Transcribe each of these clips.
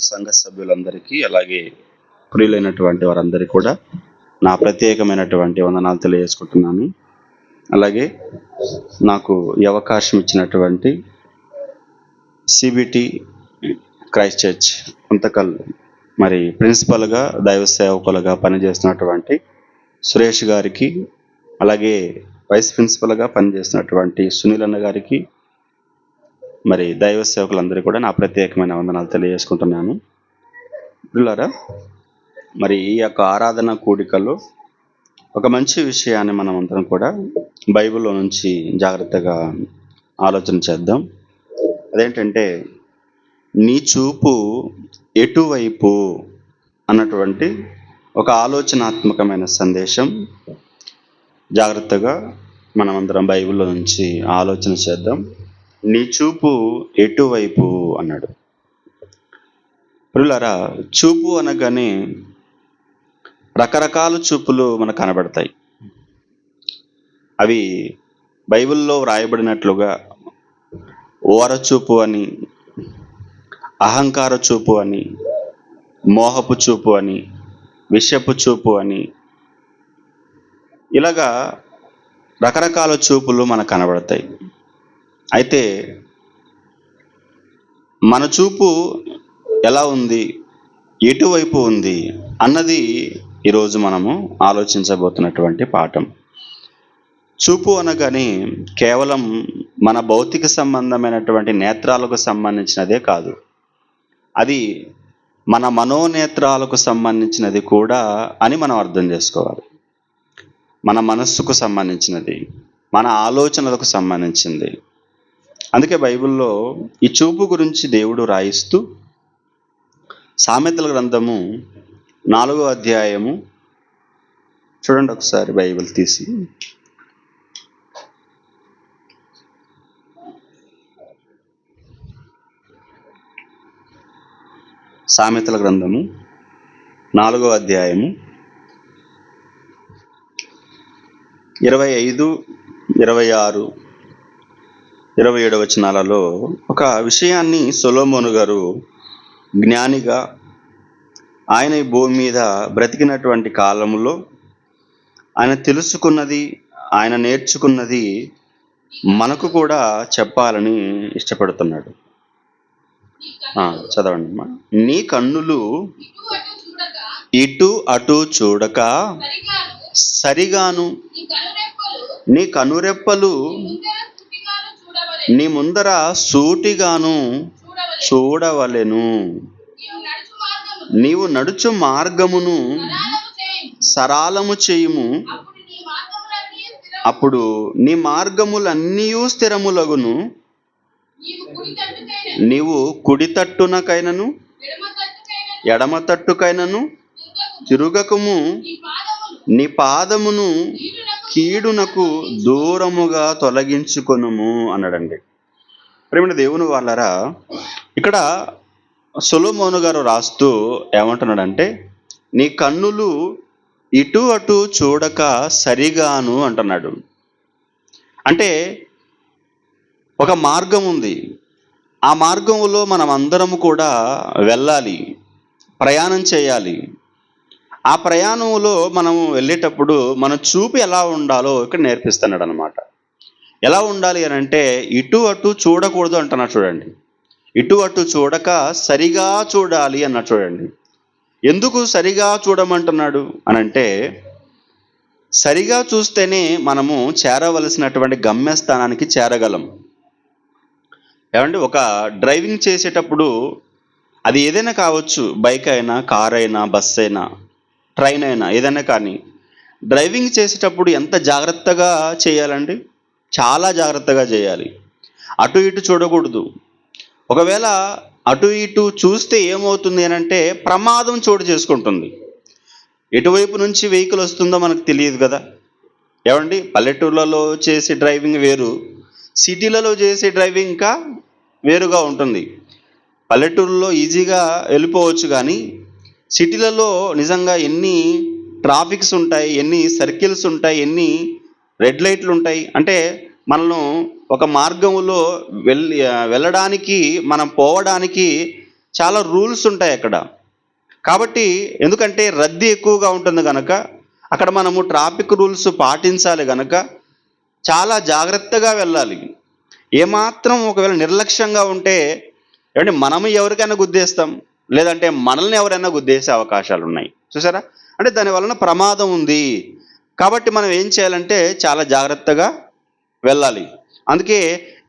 సంఘ సభ్యులందరికీ అలాగే ప్రియులైనటువంటి వారందరికీ కూడా నా ప్రత్యేకమైనటువంటి వందనాలు తెలియజేసుకుంటున్నాను. అలాగే నాకు ఈ అవకాశం ఇచ్చినటువంటి సిబిటి క్రైస్ట్ చర్చ్ గుంతకల్ మరి ప్రిన్సిపల్గా దైవ సేవకులుగా పనిచేస్తున్నటువంటి సురేష్ గారికి, అలాగే వైస్ ప్రిన్సిపల్గా పనిచేస్తున్నటువంటి సునీల్ అన్న గారికి, మరి దైవ సేవకులందరికీ కూడా నా ప్రత్యేకమైన వందనాలు తెలియజేసుకుంటున్నాను. పిల్లరా, మరి ఈ యొక్క ఆరాధన కూడికలో ఒక మంచి విషయాన్ని మనం అందరం కూడా బైబిల్లో నుంచి జాగ్రత్తగా ఆలోచన చేద్దాం. అదేంటంటే, నీ చూపు ఎటువైపు అన్నటువంటి ఒక ఆలోచనాత్మకమైన సందేశం జాగ్రత్తగా మనమందరం బైబిల్లో నుంచి ఆలోచన చేద్దాం. నీ చూపు ఎటువైపు అన్నాడు. ప్రియులారా, చూపు అనగానే రకరకాల చూపులు మనకు కనబడతాయి. అవి బైబిల్లో వ్రాయబడినట్లుగా ఓరచూపు అని, అహంకార చూపు అని, మోహపు చూపు అని, విషపు చూపు అని, ఇలాగా రకరకాల చూపులు మనకు కనబడతాయి. అయితే మన చూపు ఎలా ఉంది, ఎటువైపు ఉంది అన్నది ఈరోజు మనము ఆలోచించబోతున్నటువంటి పాఠం. చూపు అనగానే కేవలం మన భౌతిక సంబంధమైనటువంటి నేత్రాలకు సంబంధించినదే కాదు, అది మన మనోనేత్రాలకు సంబంధించినది కూడా అని మనం అర్థం చేసుకోవాలి. మన మనస్సుకు సంబంధించినది, మన ఆలోచనలకు సంబంధించింది. అందుకే బైబిల్లో ఈ చూపు గురించి దేవుడు రాయిస్తూ సామెతల గ్రంథము 4వ అధ్యాయము చూడండి ఒకసారి, బైబిల్ తీసి. సామెతల గ్రంథము 4వ అధ్యాయము 25, 26, 27 వచనాలలో ఒక విషయాన్ని సొలొమోను గారు జ్ఞానిగా ఆయన ఈ భూమి మీద బ్రతికినటువంటి కాలంలో ఆయన తెలుసుకున్నది, ఆయన నేర్చుకున్నది మనకు కూడా చెప్పాలని ఇష్టపడుతున్నాడు. చదవండి అమ్మా. నీ కన్నులు ఇటు అటు చూడక సరిగాను, నీ కనురెప్పలు నీ ముందర సూటిగాను చూడవలెను. నీవు నడుచు మార్గమును సరళము చేయుము, అప్పుడు నీ మార్గములన్నీ స్థిరములగును. నీవు కుడి తట్టునకైనను ఎడమ తట్టుకైనను తిరుగకము, నీ పాదమును కీడునకు దూరముగా తొలగించుకొనుము అన్నాడండి. ప్రేమ దేవుని వాళ్ళరా, ఇక్కడ సొలొమోను గారు రాస్తూ ఏమంటున్నాడంటే, నీ కన్నులు ఇటు అటు చూడక సరిగాను అంటున్నాడు. అంటే ఒక మార్గం ఉంది, ఆ మార్గంలో మనం అందరము కూడా వెళ్ళాలి, ప్రయాణం చేయాలి. ఆ ప్రయాణంలో మనము వెళ్ళేటప్పుడు మన చూపు ఎలా ఉండాలో ఇక్కడ నేర్పిస్తున్నాడు అనమాట. ఎలా ఉండాలి అని అంటే, ఇటు అటు చూడకూడదు అంటున్నాడు. చూడండి, ఇటు అటు చూడక సరిగా చూడాలి అన్నాడు. చూడండి, ఎందుకు సరిగా చూడమంటున్నాడు అని అంటే, సరిగా చూస్తేనే మనము చేరవలసినటువంటి గమ్యస్థానానికి చేరగలం. ఏమండి, ఒక డ్రైవింగ్ చేసేటప్పుడు అది ఏదైనా కావచ్చు, బైక్ అయినా, కార్ అయినా, బస్ అయినా, ట్రైన్ అయినా, ఏదైనా కానీ డ్రైవింగ్ చేసేటప్పుడు ఎంత జాగ్రత్తగా చేయాలండి? చాలా జాగ్రత్తగా చేయాలి. అటు ఇటు చూడకూడదు. ఒకవేళ అటు ఇటు చూస్తే ఏమవుతుంది అని అంటే, ప్రమాదం చోటు చేసుకుంటుంది. ఎటువైపు నుంచి వెహికల్ వస్తుందో మనకు తెలియదు కదా. ఏమండి, పల్లెటూర్లలో చేసే డ్రైవింగ్ వేరు, సిటీలలో చేసే డ్రైవింగ్ ఇంకా వేరుగా ఉంటుంది. పల్లెటూరులో ఈజీగా వెళ్ళిపోవచ్చు, కానీ సిటీలలో నిజంగా ఎన్ని ట్రాఫిక్స్ ఉంటాయి, ఎన్ని సర్కిల్స్ ఉంటాయి, ఎన్ని రెడ్ లైట్లు ఉంటాయి. అంటే మనల్ని ఒక మార్గంలో వెళ్ళడానికి, మనం పోవడానికి చాలా రూల్స్ ఉంటాయి అక్కడ. కాబట్టి ఎందుకంటే రద్దీ ఎక్కువగా ఉంటుంది కనుక అక్కడ మనము ట్రాఫిక్ రూల్స్ పాటించాలి కనుక చాలా జాగ్రత్తగా వెళ్ళాలి. ఏమాత్రం ఒకవేళ నిర్లక్ష్యంగా ఉంటే ఏమంటే మనము ఎవరికైనా గుద్దేస్తాం, లేదంటే మనల్ని ఎవరైనా గుద్దేసే అవకాశాలు ఉన్నాయి. చూసారా? అంటే దాని వలన ప్రమాదం ఉంది. కాబట్టి మనం ఏం చేయాలంటే చాలా జాగ్రత్తగా వెళ్ళాలి. అందుకే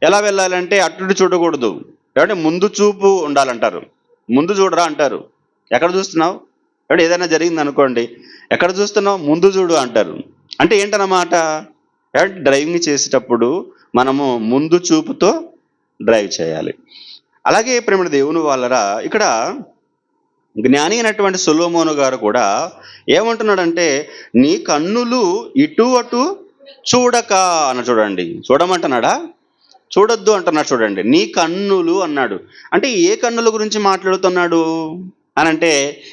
ఎలా వెళ్ళాలంటే అటు చూడకూడదు. ఏమంటే ముందు చూపు ఉండాలంటారు. ముందు చూడరా అంటారు. ఎక్కడ చూస్తున్నావు? అంటే ఏదైనా జరిగింది అనుకోండి, ఎక్కడ చూస్తున్నావు? ముందు చూడు అంటారు. అంటే ఏంటన్నమాట? డ్రైవింగ్ చేసేటప్పుడు మనము ముందు చూపుతో డ్రైవ్ చేయాలి. అలాగే ప్రేమ దేవుని వాళ్ళరా, ఇక్కడ జ్ఞాని అయినటువంటి సొలొమోను గారు కూడా ఏమంటున్నాడంటే, నీ కన్నులు ఇటు అటు చూడక అన్న. చూడండి, చూడమంటున్నాడా? చూడొద్దు అంటున్నాడు. చూడండి, నీ కన్నులు అన్నాడు. అంటే ఏ కన్నుల గురించి మాట్లాడుతున్నాడు అని అంటే,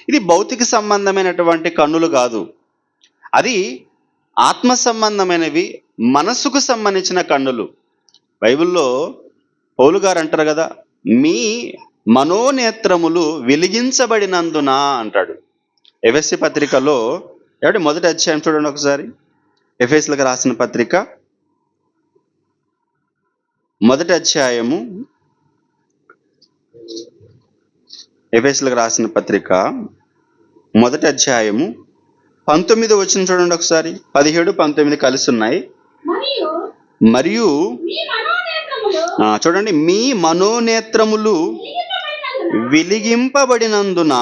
ఇది భౌతిక సంబంధమైనటువంటి కన్నులు కాదు, అది ఆత్మ సంబంధమైనవి, మనస్సుకు సంబంధించిన కన్నులు. బైబిల్లో పౌలు గారు అంటారు కదా, మీ మనోనేత్రములు వెలిగించబడినందున అంటాడు. ఎఫెసీ పత్రికలో మొదటి అధ్యాయం చూడండి ఒకసారి. ఎఫెసీలకు రాసిన పత్రిక మొదటి అధ్యాయము, ఎఫెసీలకు రాసిన పత్రిక మొదటి అధ్యాయము 19 వచనం చూడండి ఒకసారి. 17, 19 కలిసి ఉన్నాయి. మరియు చూడండి, మీ మనోనేత్రములు వెలిగింపబడినందున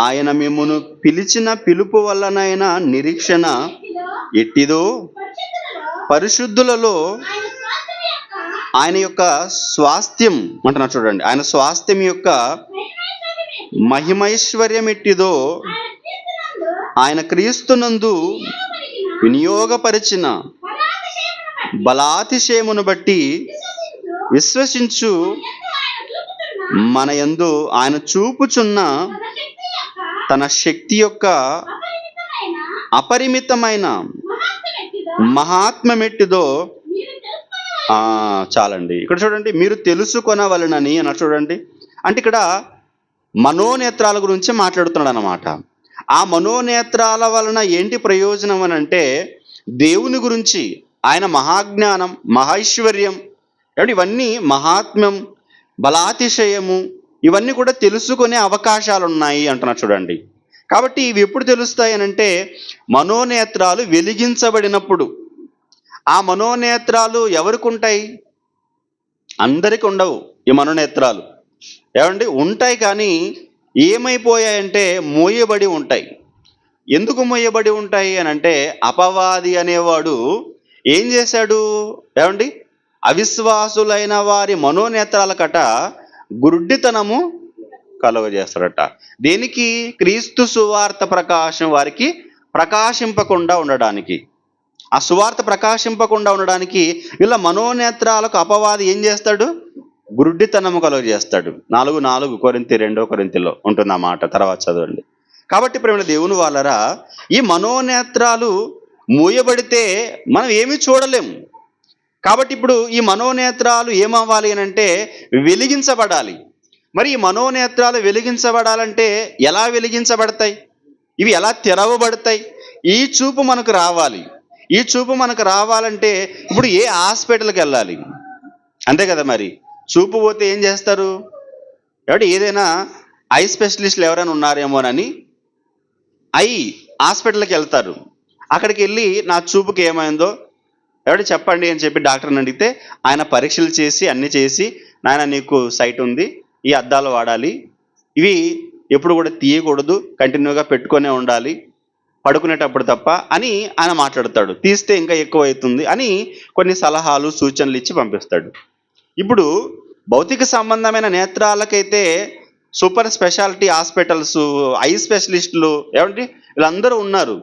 ఆయన మిమ్మును పిలిచిన పిలుపు వలనైన నిరీక్షణ ఎట్టిదో పరిశుద్ధులలో ఆయన యొక్క స్వాస్థ్యం అంటున్నారు. చూడండి, ఆయన స్వాస్థ్యం యొక్క మహిమైశ్వర్యం ఎట్టిదో ఆయన క్రీస్తునందు వినియోగపరిచిన బలాతిశయమును బట్టి విశ్వసించు మన యందు ఆయన చూపుచున్న తన శక్తి యొక్క అపరిమితమైన మహాత్మ్యమెట్టిదో చాలండి. ఇక్కడ చూడండి, మీరు తెలుసుకొనవలనని అన్నారు. చూడండి, అంటే ఇక్కడ మనోనేత్రాల గురించి మాట్లాడుతున్నాడు అన్నమాట. ఆ మనోనేత్రాల వలన ఏంటి ప్రయోజనం అని అంటే, దేవుని గురించి, ఆయన మహాజ్ఞానం, మహైశ్వర్యం, ఇవన్నీ మహాత్మ్యం, బలాతిశయము, ఇవన్నీ కూడా తెలుసుకునే అవకాశాలు ఉన్నాయి అంటున్నారు. చూడండి, కాబట్టి ఇవి ఎప్పుడు తెలుస్తాయి అని అంటే, మనోనేత్రాలు వెలిగించబడినప్పుడు. ఆ మనోనేత్రాలు ఎవరికి ఉంటాయి? అందరికి ఉండవు ఈ మనోనేత్రాలు. ఉంటాయి, కానీ ఏమైపోయాయంటే మోయబడి ఉంటాయి. ఎందుకు మోయబడి ఉంటాయి అని అంటే, అపవాది అనేవాడు ఏం చేశాడు? అవిశ్వాసులైన వారి మనోనేత్రాలకట గురుడ్డితనము కలుగజేస్తాడట. దేనికి? క్రీస్తు సువార్త ప్రకాశం వారికి ప్రకాశింపకుండా ఉండడానికి. ఆ సువార్త ప్రకాశింపకుండా ఉండడానికి వీళ్ళ మనోనేత్రాలకు అపవాది ఏం చేస్తాడు? గురుడ్డితనము కలుగజేస్తాడు. 4 కొరింథీ 2 కొరింథీలో ఉంటుంది ఆ మాట, తర్వాత చదవండి. కాబట్టి ప్రేమ దేవుని వాళ్ళరా, ఈ మనోనేత్రాలు మూయబడితే మనం ఏమీ చూడలేము. కాబట్టి ఇప్పుడు ఈ మనోనేత్రాలు ఏమవ్వాలి అని అంటే వెలిగించబడాలి. మరి ఈ మనోనేత్రాలు వెలిగించబడాలంటే ఎలా వెలిగించబడతాయి? ఇవి ఎలా తెరవబడతాయి? ఈ చూపు మనకు రావాలి. ఈ చూపు మనకు రావాలంటే ఇప్పుడు ఏ హాస్పిటల్కి వెళ్ళాలి? అంతే కదా. మరి చూపు పోతే ఏం చేస్తారు? ఏదైనా ఐ స్పెషలిస్టులు ఎవరైనా ఉన్నారేమోనని ఐ హాస్పిటల్కి వెళ్తారు. అక్కడికి వెళ్ళి నా చూపుకి ఏమైందో చెప్పండి అని చెప్పి డాక్టర్ని అడిగితే ఆయన పరీక్షలు చేసి అన్నీ చేసి, నాయన నీకు సైట్ ఉంది, ఈ అద్దాలు వాడాలి, ఇవి ఎప్పుడు కూడా తీయకూడదు, కంటిన్యూగా పెట్టుకునే ఉండాలి పడుకునేటప్పుడు తప్ప అని ఆయన మాట్లాడతాడు. తీస్తే ఇంకా ఎక్కువ అవుతుంది అని కొన్ని సలహాలు సూచనలు ఇచ్చి పంపిస్తాడు. ఇప్పుడు భౌతిక సంబంధమైన నేత్రాలకైతే సూపర్ స్పెషాలిటీ హాస్పిటల్స్, ఐ స్పెషలిస్టులు వీళ్ళందరూ ఉన్నారు.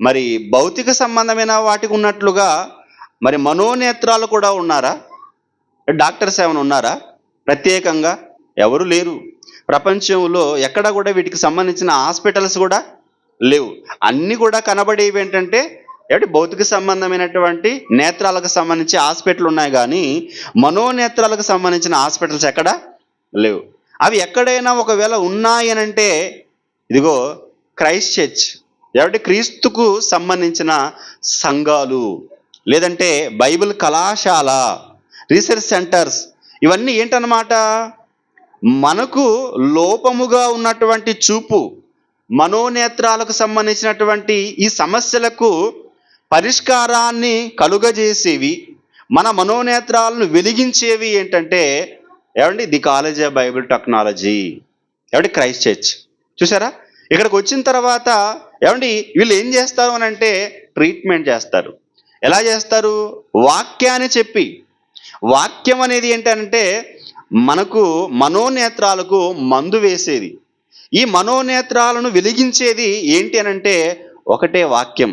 మరి భౌతిక సంబంధమైన వాటికి ఉన్నట్లుగా మరి మనోనేత్రాలు కూడా ఉన్నారా? డాక్టర్స్ ఏమైనా ఉన్నారా? ప్రత్యేకంగా ఎవరు లేరు. ప్రపంచంలో ఎక్కడ కూడా వీటికి సంబంధించిన హాస్పిటల్స్ కూడా లేవు. అన్నీ కూడా కనబడేవి ఏంటంటే భౌతిక సంబంధమైనటువంటి నేత్రాలకు సంబంధించి హాస్పిటల్ ఉన్నాయి, కానీ మనోనేత్రాలకు సంబంధించిన హాస్పిటల్స్ ఎక్కడ లేవు. అవి ఎక్కడైనా ఒకవేళ ఉన్నాయనంటే ఇదిగో క్రైస్ట్ చర్చ్, కాబట్టి క్రీస్తుకు సంబంధించిన సంఘాలు, లేదంటే బైబిల్ కళాశాల, రీసెర్చ్ సెంటర్స్, ఇవన్నీ ఏంటన్నమాట? మనకు లోపముగా ఉన్నటువంటి చూపు, మనోనేత్రాలకు సంబంధించినటువంటి ఈ సమస్యలకు పరిష్కారాన్ని కలుగజేసేవి, మన మనోనేత్రాలను వెలిగించేవి ఏంటంటే ఏమండి the college of Bible technology, ఏమండి క్రైస్ట్ చర్చ్. చూసారా, ఇక్కడికి వచ్చిన తర్వాత ఏమండి వీళ్ళు ఏం చేస్తారు అని అంటే ట్రీట్మెంట్ చేస్తారు. ఎలా చేస్తారు? వాక్యాన్ని చెప్పి. వాక్యం అనేది ఏంటంటే మనకు మనోనేత్రాలకు మందు వేసేది. ఈ మనోనేత్రాలను వెలిగించేది ఏంటి అనంటే ఒకటే వాక్యం.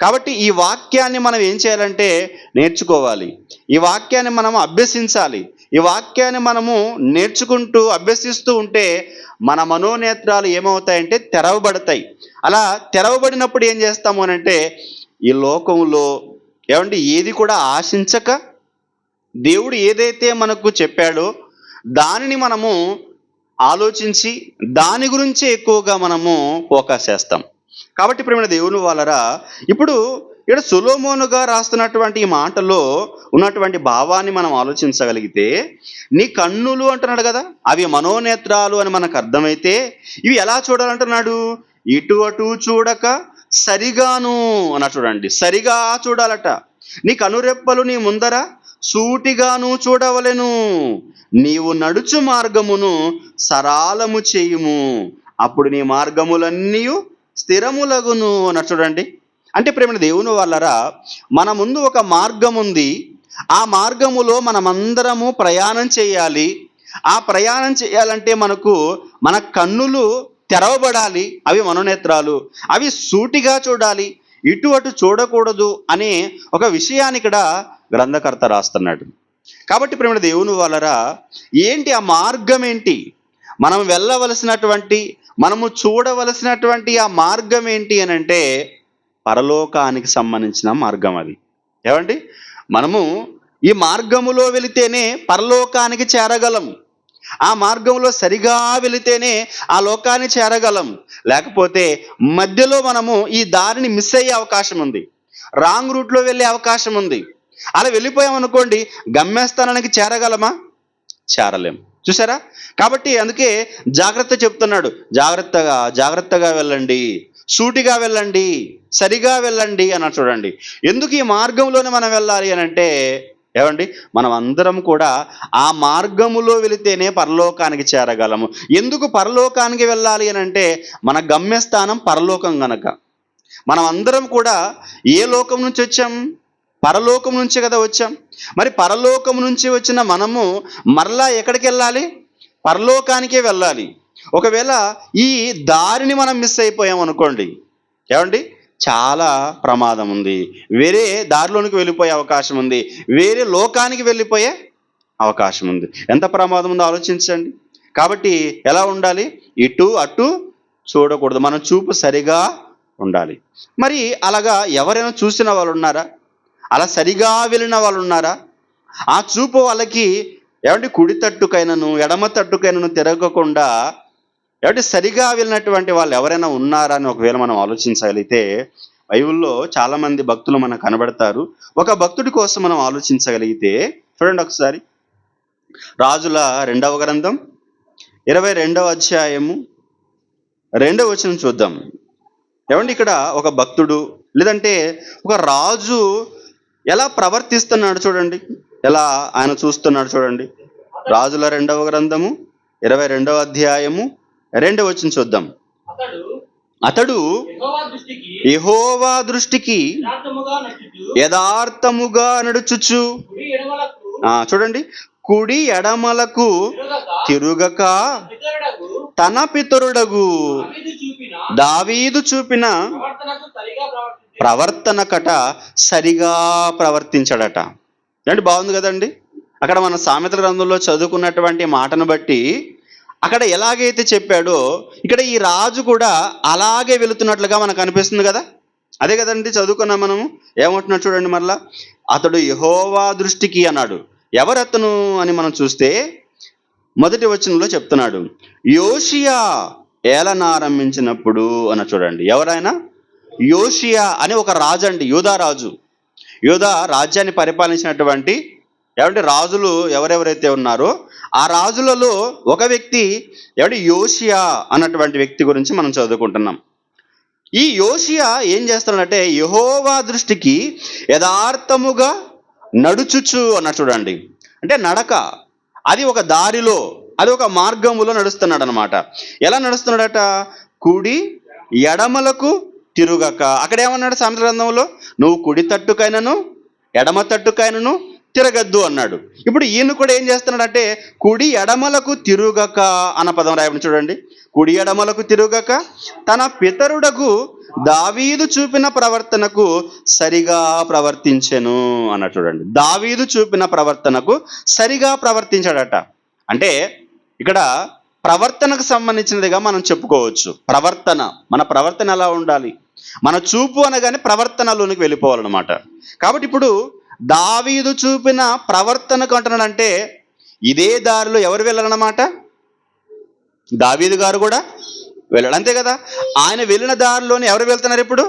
కాబట్టి ఈ వాక్యాన్ని మనం ఏం చేయాలంటే నేర్చుకోవాలి, ఈ వాక్యాన్ని మనం అభ్యసించాలి. ఈ వాక్యాన్ని మనము నేర్చుకుంటూ అభ్యసిస్తూ ఉంటే మన మనోనేత్రాలు ఏమవుతాయంటే తెరవబడతాయి. అలా తెరవబడినప్పుడు ఏం చేస్తాము అనంటే ఈ లోకంలో ఏమండి ఏది కూడా ఆశించక దేవుడు ఏదైతే మనకు చెప్పాడో దానిని మనము ఆలోచించి దాని గురించే ఎక్కువగా మనము ఫోకస్ చేస్తాం. కాబట్టి ప్రియమైన దేవుని వాళ్ళరా, ఇప్పుడు ఇక్కడ సొలొమోనుగా రాస్తున్నటువంటి ఈ మాటలో ఉన్నటువంటి భావాన్ని మనం ఆలోచించగలిగితే, నీ కన్నులు అంటున్నాడు కదా, అవి మనోనేత్రాలు అని మనకు అర్థమైతే ఇవి ఎలా చూడాలంటున్నాడు? ఇటు అటు చూడక సరిగాను అన్న, చూడండి, సరిగా చూడాలట. నీ కనురెప్పలు నీ ముందర సూటిగాను చూడవలెను, నీవు నడుచు మార్గమును సరాలము చేయుము, అప్పుడు నీ మార్గములన్నీ స్థిరములగును అన్న, చూడండి. అంటే ప్రేమ దేవుని వాళ్ళరా, మన ముందు ఒక మార్గం ఉంది. ఆ మార్గములో మనమందరము ప్రయాణం చేయాలి. ఆ ప్రయాణం చేయాలంటే మనకు మన కన్నులు తెరవబడాలి, అవి మనోనేత్రాలు, అవి సూటిగా చూడాలి, ఇటు అటు చూడకూడదు అనే ఒక విషయాన్ని ఇక్కడ గ్రంథకర్త రాస్తున్నాడు. కాబట్టి ప్రేమ దేవుని వాళ్ళరా, ఏంటి ఆ మార్గం ఏంటి? మనం వెళ్ళవలసినటువంటి, మనము చూడవలసినటువంటి ఆ మార్గం ఏంటి అని అంటే పరలోకానికి సంబంధించిన మార్గం అది. ఏమండి, మనము ఈ మార్గములో వెళితేనే పరలోకానికి చేరగలం. ఆ మార్గంలో సరిగా వెళితేనే ఆ లోకాన్ని చేరగలం. లేకపోతే మధ్యలో మనము ఈ దారిని మిస్ అయ్యే అవకాశం ఉంది, రాంగ్ రూట్లో వెళ్ళే అవకాశం ఉంది. అలా వెళ్ళిపోయామనుకోండి, గమ్యస్థానానికి చేరగలమా? చేరలేం. చూసారా? కాబట్టి అందుకే జాగ్రత్త చెప్తున్నాడు, జాగ్రత్తగా వెళ్ళండి, సూటిగా వెళ్ళండి, సరిగా వెళ్ళండి అన్న, చూడండి. ఎందుకు ఈ మార్గంలోనే మనం వెళ్ళాలి అని అంటే ఏమండి, మనం అందరం కూడా ఆ మార్గములో వెళితేనే పరలోకానికి చేరగలము. ఎందుకు పరలోకానికి వెళ్ళాలి అని అంటే మన గమ్యస్థానం పరలోకం గనక. మనం అందరం కూడా ఏ లోకం నుంచి వచ్చాం? పరలోకం నుంచి కదా వచ్చాం. మరి పరలోకం నుంచి వచ్చిన మనము మరలా ఎక్కడికి వెళ్ళాలి? పరలోకానికే వెళ్ళాలి. ఒకవేళ ఈ దారిని మనం మిస్ అయిపోయాం అనుకోండి, ఏమండి, చాలా ప్రమాదం ఉంది. వేరే దారిలోనికి వెళ్ళిపోయే అవకాశం ఉంది, వేరే లోకానికి వెళ్ళిపోయే అవకాశం ఉంది. ఎంత ప్రమాదం ఉందో ఆలోచించండి. కాబట్టి ఎలా ఉండాలి? ఇటు అటు చూడకూడదు, మన చూపు సరిగా ఉండాలి. మరి అలాగా ఎవరైనా చూసిన వాళ్ళు ఉన్నారా? అలా సరిగా వెళ్ళిన వాళ్ళు ఉన్నారా? ఆ చూపు వాళ్ళకి ఏమంటే కుడి తట్టుకైనను ఎడమ తట్టుకైనను తిరగకుండా ఏమంటే సరిగా వెళ్ళినటువంటి వాళ్ళు ఎవరైనా ఉన్నారా అని ఒకవేళ మనం ఆలోచించగలిగితే బైబిల్లో చాలామంది భక్తులు మనకు కనబడతారు. ఒక భక్తుడి కోసం మనం ఆలోచించగలిగితే చూడండి ఒకసారి, రాజుల 2వ గ్రంథం 22వ అధ్యాయము 2వ వచనం చూద్దాం. ఏమండి, ఇక్కడ ఒక భక్తుడు లేదంటే ఒక రాజు ఎలా ప్రవర్తిస్తున్నాడు చూడండి, ఎలా ఆయన చూస్తున్నాడు చూడండి. రాజుల 2వ గ్రంథము 22వ అధ్యాయము 2వ వచనం చూద్దాం. అతడు యెహోవా దృష్టికి యథార్థముగా నడుచుచు, చూడండి, కుడి ఎడమలకు తిరుగక తన పితరుడగు దావీదు చూపిన ప్రవర్తనకట సరిగా ప్రవర్తించాడట. అంటే బాగుంది కదండి. అక్కడ మన సామెతల గ్రంథంలో చదువుకున్నటువంటి మాటను బట్టి అక్కడ ఎలాగైతే చెప్పాడో ఇక్కడ ఈ రాజు కూడా అలాగే వెళుతున్నట్లుగా మనకు అనిపిస్తుంది కదా. అదే కదండి చదువుకున్నాం మనము. ఏమంటున్నాడు చూడండి మరలా, అతడు యెహోవా దృష్టికి అన్నాడు. ఎవరతను అని మనం చూస్తే మొదటి వచనంలో చెప్తున్నాడు, యోషియా ఏలనారంభించినప్పుడు అన్న చూడండి. ఎవరైనా? యోషియా అని ఒక రాజు అండి, యూదా రాజు. యూదా రాజ్యాన్ని పరిపాలించినటువంటి రాజులు ఎవరెవరైతే ఉన్నారో ఆ రాజులలో ఒక వ్యక్తి యోషియా అన్నటువంటి వ్యక్తి గురించి మనం చదువుకుంటున్నాం. ఈ యోషియా ఏం చేస్తున్నాడంటే యెహోవా దృష్టికి యథార్థముగా నడుచుచు అన్న చూడండి. అంటే నడక, అది ఒక దారిలో, అది ఒక మార్గములో నడుస్తున్నాడు అనమాట. ఎలా నడుస్తున్నాడట? కుడి ఎడమలకు తిరుగక. అక్కడ ఏమన్నాడు సామెతల గ్రంథంలో? నువ్వు కుడి తట్టుకైనను ఎడమ తట్టుకైనను తిరగద్దు అన్నాడు. ఇప్పుడు ఈయన కూడా ఏం చేస్తున్నాడంటే కుడి ఎడమలకు తిరుగక అన్న పదం రాయబడి చూడండి. కుడి ఎడమలకు తిరుగక తన పితరుడకు దావీదు చూపిన ప్రవర్తనకు సరిగా ప్రవర్తించెను అన్న చూడండి. దావీదు చూపిన ప్రవర్తనకు సరిగా ప్రవర్తించాడట. అంటే ఇక్కడ ప్రవర్తనకు సంబంధించినదిగా మనం చెప్పుకోవచ్చు. ప్రవర్తన, మన ప్రవర్తన ఎలా ఉండాలి? మన చూపు అనగానే ప్రవర్తనలోనికి వెళ్ళిపోవాలన్నమాట. కాబట్టి ఇప్పుడు దావీదు చూపిన ప్రవర్తనకు అంటున్నాడంటే ఇదే దారిలో ఎవరు వెళ్ళాలన్నమాట? దావీదు గారు కూడా వెళ్ళాడు, అంతే కదా. ఆయన వెళ్ళిన దారిలోనే ఎవరు వెళ్తున్నారు? ఇప్పుడు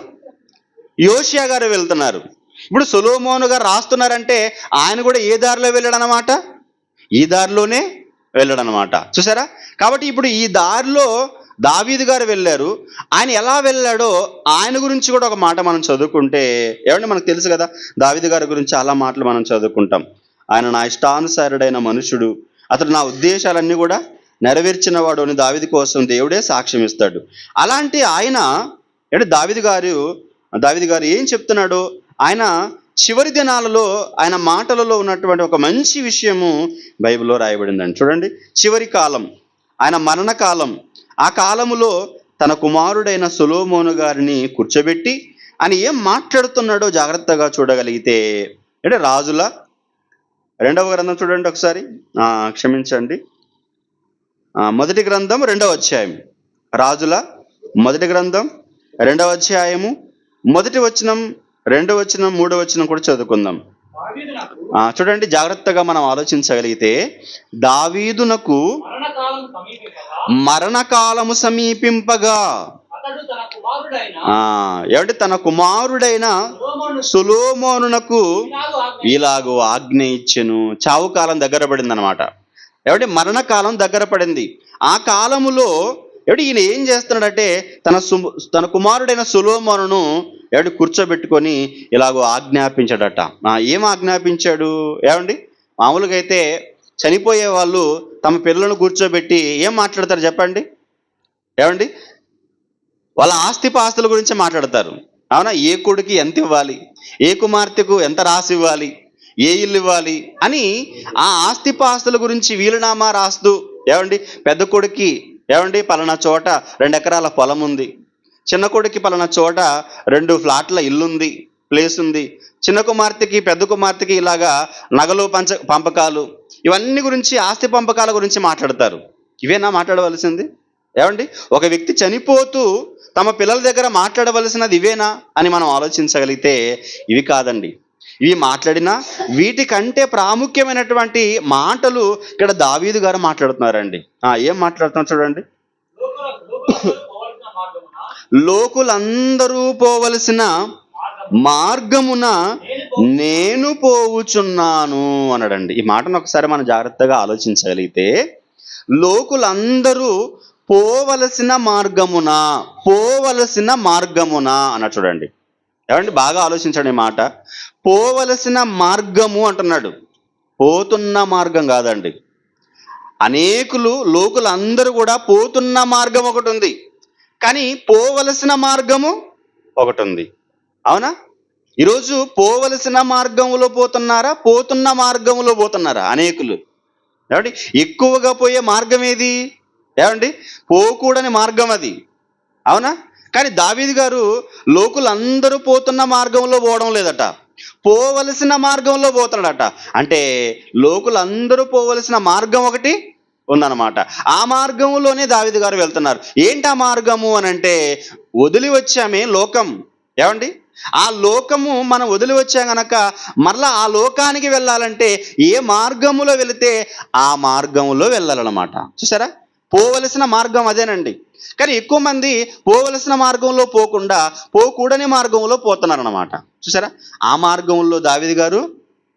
యోషియా గారు వెళ్తున్నారు. ఇప్పుడు సొలొమోను గారు రాస్తున్నారంటే ఆయన కూడా ఏ దారిలో వెళ్ళాడనమాట? ఈ దారిలోనే వెళ్ళాడనమాట. చూసారా? కాబట్టి ఇప్పుడు ఈ దారిలో దావీదు గారు వెళ్ళారు. ఆయన ఎలా వెళ్ళాడో ఆయన గురించి కూడా ఒక మాట మనం చదువుకుంటే మనకు తెలుసు కదా, దావీదు గారి గురించి చాలా మాటలు మనం చదువుకుంటాం. ఆయన నా ఇష్టానుసారుడైన మనుషుడు, అతడు నా ఉద్దేశాలన్నీ కూడా నెరవేర్చిన వాడు అని దావీదు కోసం దేవుడే సాక్ష్యం ఇస్తాడు. అలాంటి ఆయన దావీదు గారు ఏం చెప్తున్నాడు? ఆయన చివరి దినాలలో ఆయన మాటలలో ఉన్నటువంటి ఒక మంచి విషయము బైబిల్లో రాయబడిందండి. చూడండి, చివరి కాలం, ఆయన మరణకాలం, ఆ కాలములో తన కుమారుడైన సొలొమోను గారిని కూర్చోబెట్టి ఆయన ఏం మాట్లాడుతున్నాడో జాగ్రత్తగా చూడగలిగితే రాజుల 2వ గ్రంథం చూడండి ఒకసారి. క్షమించండి, మొదటి గ్రంథం 2వ అధ్యాయం. రాజుల మొదటి గ్రంథం 2వ అధ్యాయము మొదటి వచనం, 2వ వచనం, 3వ వచనం కూడా చదువుకుందాం. చూడండి, జాగ్రత్తగా మనం ఆలోచించగలిగితే దావీదునకు మరణకాలము సమీపింపగా తన కుమారుడైన సొలొమోనునకు ఇలాగో ఆజ్ఞ ఇచ్చెను. చావు కాలం దగ్గర పడింది అనమాట. మరణకాలం దగ్గర పడింది. ఆ కాలములో ఈయన ఏం చేస్తున్నాడంటే తన కుమారుడైన సొలొమోనును కూర్చోబెట్టుకొని ఇలాగో ఆజ్ఞాపించాడట. ఏం ఆజ్ఞాపించాడు? మామూలుగా అయితే చనిపోయే వాళ్ళు తమ పిల్లలను కూర్చోబెట్టి ఏం మాట్లాడతారు చెప్పండి? వాళ్ళ ఆస్తిపాస్తుల గురించి మాట్లాడతారు, అవునా? ఏ కొడుకు ఎంత ఇవ్వాలి, ఏ కుమార్తెకు ఎంత రాసి ఇవ్వాలి, ఏ ఇల్లు ఇవ్వాలి అని ఆ ఆస్తిపాస్తుల గురించి వీలునామా రాస్తూ పెద్ద కొడుక్కి పలానా చోట 2 ఎకరాల పొలం ఉంది, చిన్న కొడుక్కి పలానా చోట 2 ఫ్లాట్ల ఇల్లుంది, ప్లేస్ ఉంది, చిన్న కుమార్తెకి పెద్ద కుమార్తెకి ఇలాగా నగలు పంపకాలు, ఇవన్నీ గురించి, ఆస్తి పంపకాల గురించి మాట్లాడతారు. ఇవేనా మాట్లాడవలసింది? ఒక వ్యక్తి చనిపోతూ తమ పిల్లల దగ్గర మాట్లాడవలసినది ఇవేనా అని మనం ఆలోచించగలిగితే ఇవి కాదండి. ఇవి మాట్లాడినా వీటికంటే ప్రాముఖ్యమైనటువంటి మాటలు ఇక్కడ దావీదు గారు మాట్లాడుతున్నారండి. ఏం మాట్లాడుతున్నారు చూడండి. లోకులందరూ పోవలసిన మార్గమున నేను పోవుచున్నాను అన్నాడండి. ఈ మాటను ఒకసారి మనం జాగ్రత్తగా ఆలోచించగలిగితే, లోకులందరూ పోవలసిన మార్గమున అన్న చూడండి. బాగా ఆలోచించండి ఈ మాట. పోవలసిన మార్గము అంటున్నాడు, పోతున్న మార్గం కాదండి. లోకులందరూ కూడా పోతున్న మార్గం ఒకటి ఉంది, కానీ పోవలసిన మార్గము ఒకటి ఉంది, అవునా? ఈరోజు పోవలసిన మార్గంలో పోతున్నారా, పోతున్న మార్గంలో పోతున్నారా? అనేకులు ఎక్కువగా పోయే మార్గం ఏది? పోకూడని మార్గం అది, అవునా? కానీ దావీదు గారు లోకులందరూ పోతున్న మార్గంలో పోవడం లేదట, పోవలసిన మార్గంలో పోతున్నాడట. అంటే లోకులందరూ పోవలసిన మార్గం ఒకటి ఉందన్నమాట. ఆ మార్గంలోనే దావీదు గారు వెళ్తున్నారు. ఏంటి ఆ మార్గము అని అంటే, వదిలి వచ్చామే లోకం, ఆ లోకము మనం వదిలి వచ్చాం గనక మరలా ఆ లోకానికి వెళ్ళాలంటే ఏ మార్గములో వెళితే ఆ మార్గములో వెళ్ళాలన్నమాట. చూసారా, పోవలసిన మార్గం అదేనండి. కానీ ఎక్కువ మంది పోవలసిన మార్గంలో పోకుండా పోకూడని మార్గంలో పోతున్నారన్నమాట. చూసారా, ఆ మార్గంలో దావీదు గారు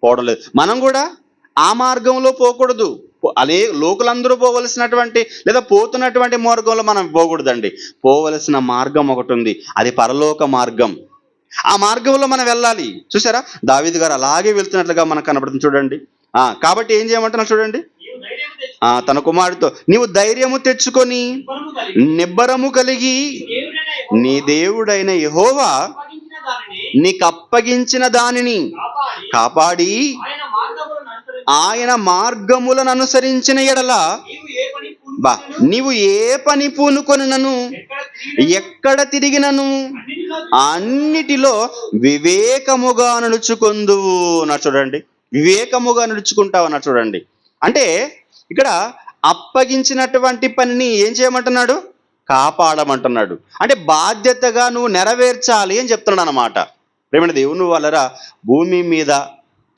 పోవడం లేదు. మనం కూడా ఆ మార్గంలో పోకూడదు. అదే లోకులందరూ పోవలసినటువంటి లేదా పోతున్నటువంటి మార్గంలో మనం పోకూడదండి. పోవలసిన మార్గం ఒకటి ఉంది, అది పరలోక మార్గం. ఆ మార్గంలో మనం వెళ్ళాలి. చూసారా, దావీదు గారు అలాగే వెళ్తున్నట్లుగా మనకు కనబడుతుంది. చూడండి, కాబట్టి ఏం చేయమంటున్నారు చూడండి. తన కుమారుడితో, నీవు ధైర్యము తెచ్చుకొని నిబ్బరము కలిగి నీ దేవుడైన యెహోవా నీకు అప్పగించిన దానిని కాపాడి ఆయన మార్గములను అనుసరించిన ఎడల నీవు ఏ పని పూనుకొనినను ఎక్కడ తిరిగినను అన్నిటిలో వివేకముగా నడుచుకొందువు అన్నారు. చూడండి, వివేకముగా నడుచుకుంటావు అన్నారు. చూడండి, అంటే ఇక్కడ అప్పగించినటువంటి పనిని ఏం చేయమంటున్నాడు? కాపాడమంటున్నాడు. అంటే బాధ్యతగా నువ్వు నెరవేర్చాలి అని చెప్తున్నాడు అన్నమాట. ప్రేమ దేవుని వలన భూమి మీద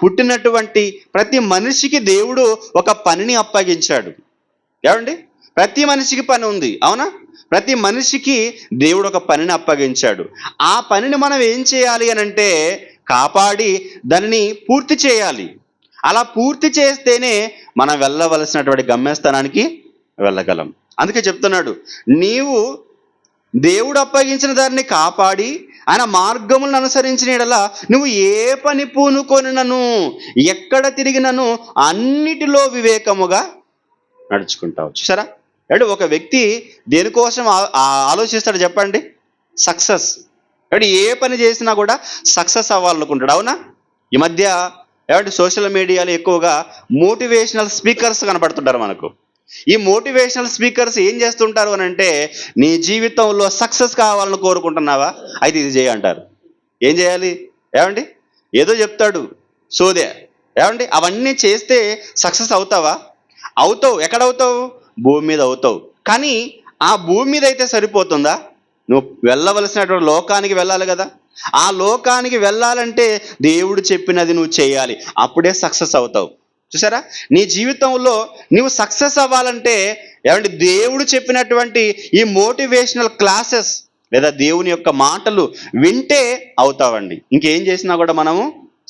పుట్టినటువంటి ప్రతి మనిషికి దేవుడు ఒక పనిని అప్పగించాడు. ఏమండి, ప్రతి మనిషికి పని ఉంది, అవునా? ప్రతి మనిషికి దేవుడు ఒక పనిని అప్పగించాడు. ఆ పనిని మనం ఏం చేయాలి అని అంటే కాపాడి దానిని పూర్తి చేయాలి. అలా పూర్తి చేస్తేనే మనం వెళ్ళవలసినటువంటి గమ్యస్థానానికి వెళ్ళగలం. అందుకే చెప్తున్నాడు, నీవు దేవుడు అప్పగించిన దాన్ని కాపాడి ఆయన మార్గములను అనుసరించిన యెడల నువ్వు ఏ పని పూనుకొనినను ఎక్కడ తిరిగినను అన్నిటిలో వివేకముగా నడుచుకుంటావు. చూసారా, అంటే ఒక వ్యక్తి దేనికోసం ఆలోచిస్తాడు చెప్పండి? సక్సెస్. అంటే ఏ పని చేసినా కూడా సక్సెస్ అవ్వాలనుకుంటాడు, అవునా? ఈ మధ్య ఏమంటే సోషల్ మీడియాలో ఎక్కువగా మోటివేషనల్ స్పీకర్స్ కనపడుతుంటారు మనకు. ఈ మోటివేషనల్ స్పీకర్స్ ఏం చేస్తుంటారు అని అంటే, నీ జీవితంలో సక్సెస్ కావాలని కోరుకుంటున్నావా? అయితే ఇది చేయంటారు. ఏం చేయాలి? ఏమండి, ఏదో చెప్తాడు సోదే. ఏమండి, అవన్నీ చేస్తే సక్సెస్ అవుతావా? అవుతావు. ఎక్కడ అవుతావు? భూమి మీద అవుతావు. కానీ ఆ భూమి మీద అయితే సరిపోతుందా? నువ్వు వెళ్ళవలసినటువంటి లోకానికి వెళ్ళాలి కదా. ఆ లోకానికి వెళ్ళాలంటే దేవుడు చెప్పినది నువ్వు చేయాలి, అప్పుడే సక్సెస్ అవుతావు. చూసారా, నీ జీవితంలో నువ్వు సక్సెస్ అవ్వాలంటే ఏమంటే దేవుడు చెప్పినటువంటి ఈ మోటివేషనల్ క్లాసెస్ లేదా దేవుని యొక్క మాటలు వింటే అవుతావండి. ఇంకేం చేసినా కూడా మనము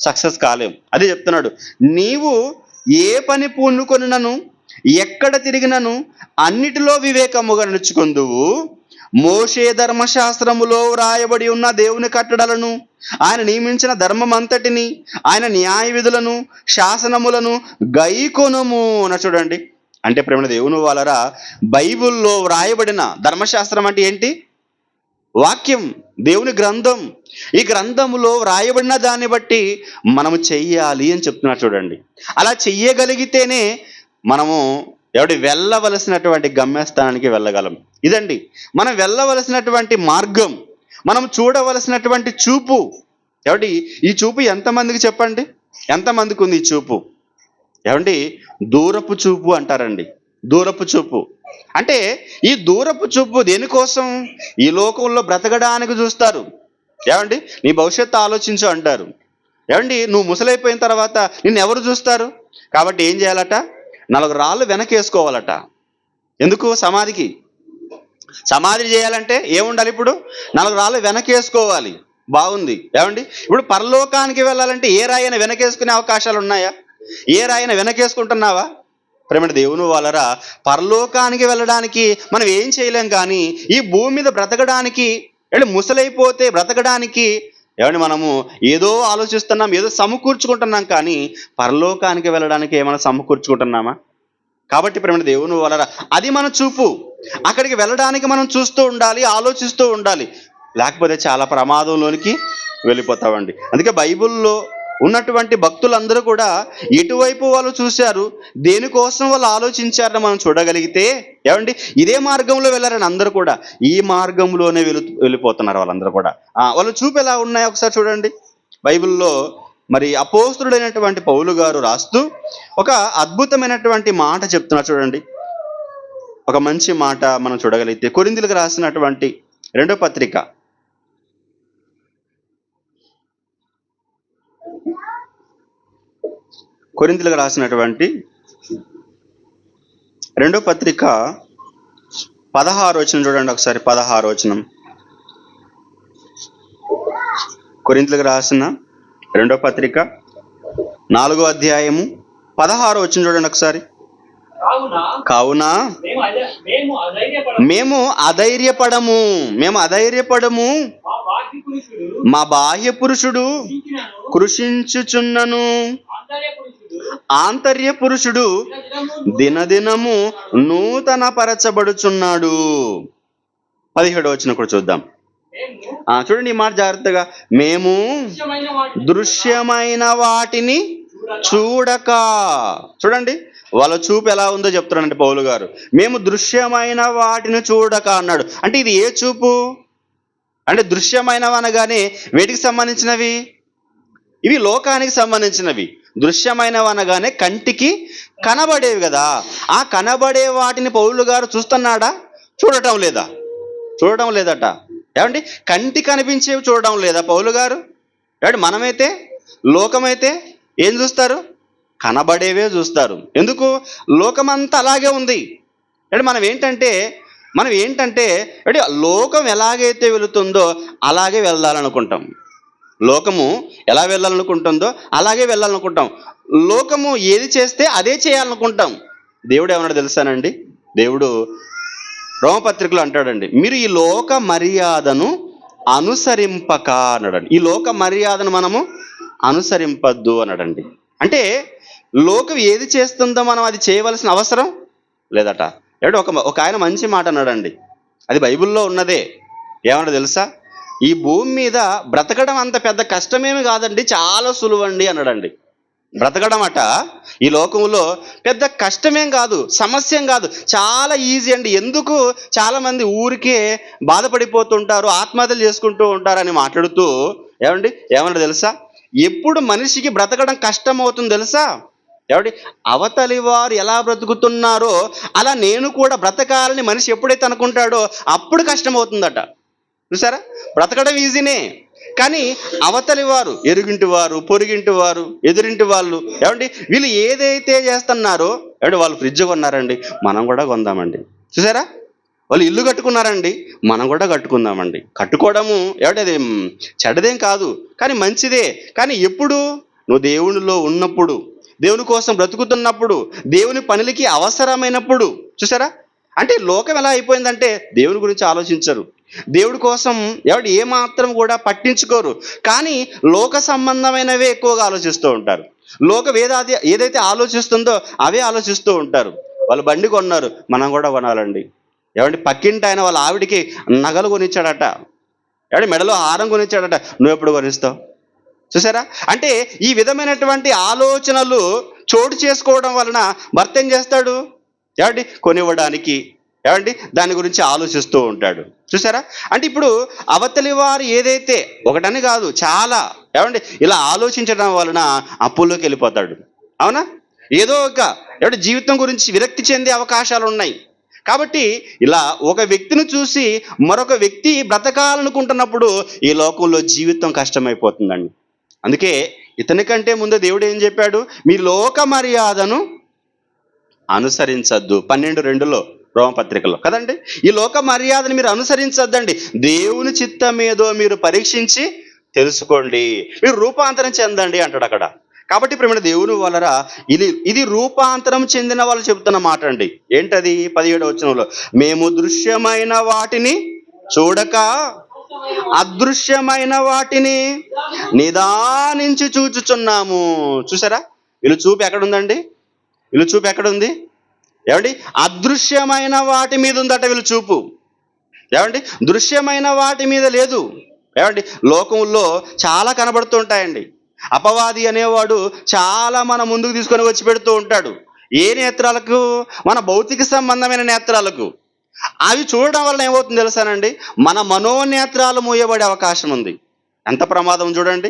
సక్సెస్ కాలేము. అదే చెప్తున్నాడు, నీవు ఏ పని పూనుకొనినను ఎక్కడ తిరిగినను అన్నిటిలో వివేకముగా నడుచుకొందువు. మోషే ధర్మశాస్త్రములో వ్రాయబడి ఉన్న దేవుని కట్టడలను, ఆయన నియమించిన ధర్మం అంతటిని, ఆయన న్యాయ విధులను శాసనములను గైకొనుము అని. చూడండి, అంటే ప్రేమ దేవుని వాళ్ళరా, బైబిల్లో వ్రాయబడిన ధర్మశాస్త్రం అంటే ఏంటి? వాక్యం, దేవుని గ్రంథం. ఈ గ్రంథములో వ్రాయబడిన దాన్ని బట్టి మనము చెయ్యాలి అని చెప్తున్నారు. చూడండి, అలా చెయ్యగలిగితేనే మనము వెళ్ళవలసినటువంటి గమ్యస్థానానికి వెళ్ళగలం. ఇదండి మనం వెళ్ళవలసినటువంటి మార్గం, మనం చూడవలసినటువంటి చూపు. ఈ చూపు ఎంతమందికి చెప్పండి? ఎంతమందికి ఉంది ఈ చూపు? దూరపు చూపు అంటారండి. దూరపు చూపు అంటే ఈ దూరపు చూపు దేనికోసం? ఈ లోకంలో బ్రతకడానికి చూస్తారు. నీ భవిష్యత్తు ఆలోచించు అంటారు. నువ్వు ముసలైపోయిన తర్వాత నిన్ను ఎవరు చూస్తారు? కాబట్టి ఏం చేయాలట? 4 రాళ్ళు వెనకేసుకోవాలట. ఎందుకు? సమాధి చేయాలంటే ఏముండాలి? ఇప్పుడు 4 రాళ్ళు వెనకేసుకోవాలి. బాగుంది. ఇప్పుడు పరలోకానికి వెళ్ళాలంటే ఏ రాయిన వెనకేసుకునే అవకాశాలు ఉన్నాయా? ఏ రాయిన వెనకేసుకుంటున్నావా? ప్రేమ దేవుని వాళ్ళరా, పరలోకానికి వెళ్ళడానికి మనం ఏం చేయలేం. కానీ ఈ భూమి మీద బ్రతకడానికి ముసలైపోతే బ్రతకడానికి మనము ఏదో ఆలోచిస్తున్నాం, ఏదో సమకూర్చుకుంటున్నాం. కానీ పరలోకానికి వెళ్ళడానికి ఏమైనా సమకూర్చుకుంటున్నామా? కాబట్టి ప్రేమ దేవుని వాళ్ళరా, అది మన చూపు. అక్కడికి వెళ్ళడానికి మనం చూస్తూ ఉండాలి, ఆలోచిస్తూ ఉండాలి. లేకపోతే చాలా ప్రమాదంలోనికి వెళ్ళిపోతామండి. అందుకే బైబిల్లో ఉన్నటువంటి భక్తులందరూ కూడా ఎటువైపు వాళ్ళు చూశారు, దేనికోసం వాళ్ళు ఆలోచించారని మనం చూడగలిగితే ఇదే మార్గంలో వెళ్ళారని అందరూ కూడా ఈ మార్గంలోనే వెళ్ళిపోతున్నారు వాళ్ళందరూ కూడా. వాళ్ళ చూపు ఎలా ఉన్నాయో ఒకసారి చూడండి. బైబిల్లో మరి అపోస్తలుడైనటువంటి పౌలు గారు రాస్తూ ఒక అద్భుతమైనటువంటి మాట చెప్తున్నారు. చూడండి, ఒక మంచి మాట మనం చూడగలిగితే కొరింథీయులకు రాసినటువంటి 2వ పత్రిక కొరింథీయులకు రాసినటువంటి 2వ పత్రిక 16వ వచనం చూడండి ఒకసారి. 16వ వచనం, కొరింథీయులకు రాసిన 2వ పత్రిక 4వ అధ్యాయము 16వ వచనం చూడండి ఒకసారి. కావున మేము అధైర్యపడము, మా బాహ్య పురుషుడు కృషించుచున్నను, ఆంతర్య పురుషుడు దినదినము నూతన పరచబడుచున్నాడు. 17వ వచనం కూడా చూద్దాం. చూడండి ఈ మాట జాగ్రత్తగా. మేము దృశ్యమైన వాటిని చూడక, చూడండి వాళ్ళ చూపు ఎలా ఉందో చెప్తున్నానండి పౌలు గారు. మేము దృశ్యమైన వాటిని చూడక అన్నాడు. అంటే ఇది ఏ చూపు? అంటే దృశ్యమైనవి అనగానే వేటికి సంబంధించినవి? ఇవి లోకానికి సంబంధించినవి. దృశ్యమైనవి అనగానే కంటికి కనబడేవి కదా. ఆ కనబడే వాటిని పౌలు గారు చూస్తున్నాడా? చూడటం లేదా? చూడటం లేదట. ఏమండి, కంటి కనిపించేవి చూడడం లేదా పౌలు గారు? ఏమండి, మనమైతే లోకమైతే ఏం చూస్తారు? కనబడేవే చూస్తారు. ఎందుకు? లోకమంతా అలాగే ఉంది. అంటే మనం ఏంటంటే లోకం ఎలాగైతే వెళుతుందో అలాగే వెళ్ళాలనుకుంటాం. లోకము ఎలా వెళ్ళాలనుకుంటుందో అలాగే వెళ్ళాలనుకుంటాం. లోకము ఏది చేస్తే అదే చేయాలనుకుంటాం. దేవుడు ఏమన్నాడు తెలుసానండి? దేవుడు రోమపత్రికలో అంటాడండి, మీరు ఈ లోక మర్యాదను అనుసరింపక అన్నాడండి. ఈ లోక మర్యాదను మనము అనుసరింపద్దు అన్నాడండి. అంటే లోకం ఏది చేస్తుందో మనం అది చేయవలసిన అవసరం లేదట. ఒక ఆయన మంచి మాట అన్నాడండి, అది బైబిల్లో ఉన్నదే. ఏమన్నా తెలుసా? ఈ భూమి మీద బ్రతకడం అంత పెద్ద కష్టమేమి కాదండి, చాలా సులువండి అన్నాడండి. బ్రతకడం అట ఈ లోకంలో పెద్ద కష్టమేం కాదు, సమస్యం కాదు, చాలా ఈజీ అండి. ఎందుకు చాలా మంది ఊరికే బాధపడిపోతుంటారు, ఆత్మహత్యలు చేసుకుంటూ ఉంటారని మాట్లాడుతూ ఏమన్నా తెలుసా? ఎప్పుడు మనిషికి బ్రతకడం కష్టం అవుతుంది తెలుసా? అవతలి వారు ఎలా బ్రతుకుతున్నారో అలా నేను కూడా బ్రతకాలని మనిషి ఎప్పుడైతే అనుకుంటాడో అప్పుడు కష్టం అవుతుందట. చూసారా? బ్రతకడం ఈజీనే, కానీ అవతలి వారు, ఎరుగింటి వారు, పొరుగింటి వారు, ఎదురింటి వాళ్ళు వీళ్ళు ఏదైతే చేస్తున్నారో వాళ్ళు ఫ్రిడ్జ్ కొన్నారండి, మనం కూడా కొందామండి. చూసారా? వాళ్ళు ఇల్లు కట్టుకున్నారండి, మనం కూడా కట్టుకుందామండి. కట్టుకోవడము అది చెడ్డదేం కాదు, కానీ మంచిదే. కానీ ఎప్పుడు? నువ్వు దేవునిలో ఉన్నప్పుడు, దేవుని కోసం బ్రతుకుతున్నప్పుడు, దేవుని పనులకి అవసరమైనప్పుడు. చూసారా? అంటే లోకం ఎలా అయిపోయిందంటే దేవుని గురించి ఆలోచించరు, దేవుడి కోసం ఏమాత్రం కూడా పట్టించుకోరు. కానీ లోక సంబంధమైనవే ఎక్కువగా ఆలోచిస్తూ ఉంటారు. లోకం ఏదైతే ఆలోచిస్తుందో అవే ఆలోచిస్తూ ఉంటారు. వాళ్ళు బండి కొన్నారు, మనం కూడా కొనాలండి. పక్కింటి ఆయన వాళ్ళ ఆవిడికి నగలు కొనిచ్చాడట, మెడలో హారం కొనిచ్చాడట, నువ్వు ఎప్పుడు కొనిస్తావు? చూసారా? అంటే ఈ విధమైనటువంటి ఆలోచనలు చోటు చేసుకోవడం వలన భర్త ఏం చేస్తాడు? కొనివ్వడానికి దాని గురించి ఆలోచిస్తూ ఉంటాడు. చూసారా? అంటే ఇప్పుడు అవతలి వారు ఏదైతే, ఒకటని కాదు చాలా ఇలా ఆలోచించడం వలన అప్పుల్లోకి వెళ్ళిపోతాడు. అవునా? ఏదో ఒక జీవితం గురించి విరక్తి చెందే అవకాశాలు ఉన్నాయి. కాబట్టి ఇలా ఒక వ్యక్తిని చూసి మరొక వ్యక్తి బ్రతకాలనుకుంటున్నప్పుడు ఈ లోకంలో జీవితం కష్టమైపోతుందండి. అందుకే ఇతని కంటే ముందు దేవుడు ఏం చెప్పాడు? మీ లోక మర్యాదను అనుసరించద్దు. 12:2 రోమపత్రికలో కదండి. ఈ లోక మర్యాదను మీరు అనుసరించద్దండి, దేవుని చిత్తం ఏదో మీరు పరీక్షించి తెలుసుకోండి, మీరు రూపాంతరం చెందండి అంటాడు అక్కడ. కాబట్టి ఇప్పుడు దేవుని వలన ఇది రూపాంతరం చెందిన వాళ్ళు చెబుతున్న మాట అండి. ఏంటది? 17వ వచనంలో, మేము దృశ్యమైన వాటిని చూడక అదృశ్యమైన వాటిని నిదానించి చూచుచున్నాము. చూసారా? వీళ్ళు చూపు ఎక్కడుందండి? వీళ్ళు చూపు ఎక్కడుంది? అదృశ్యమైన వాటి మీద ఉందట వీళ్ళు చూపు. దృశ్యమైన వాటి మీద లేదు. లోకంలో చాలా కనబడుతూ ఉంటాయండి. అపవాది అనేవాడు చాలా మన ముందుకు తీసుకొని వచ్చి పెడుతూ ఉంటాడు. ఏ నేత్రాలకు? మన భౌతిక సంబంధమైన నేత్రాలకు. అవి చూడడం వలన ఏమవుతుంది తెలుసానండి? మన మనోనేత్రాలు మూయబడే అవకాశం ఉంది. ఎంత ప్రమాదం చూడండి.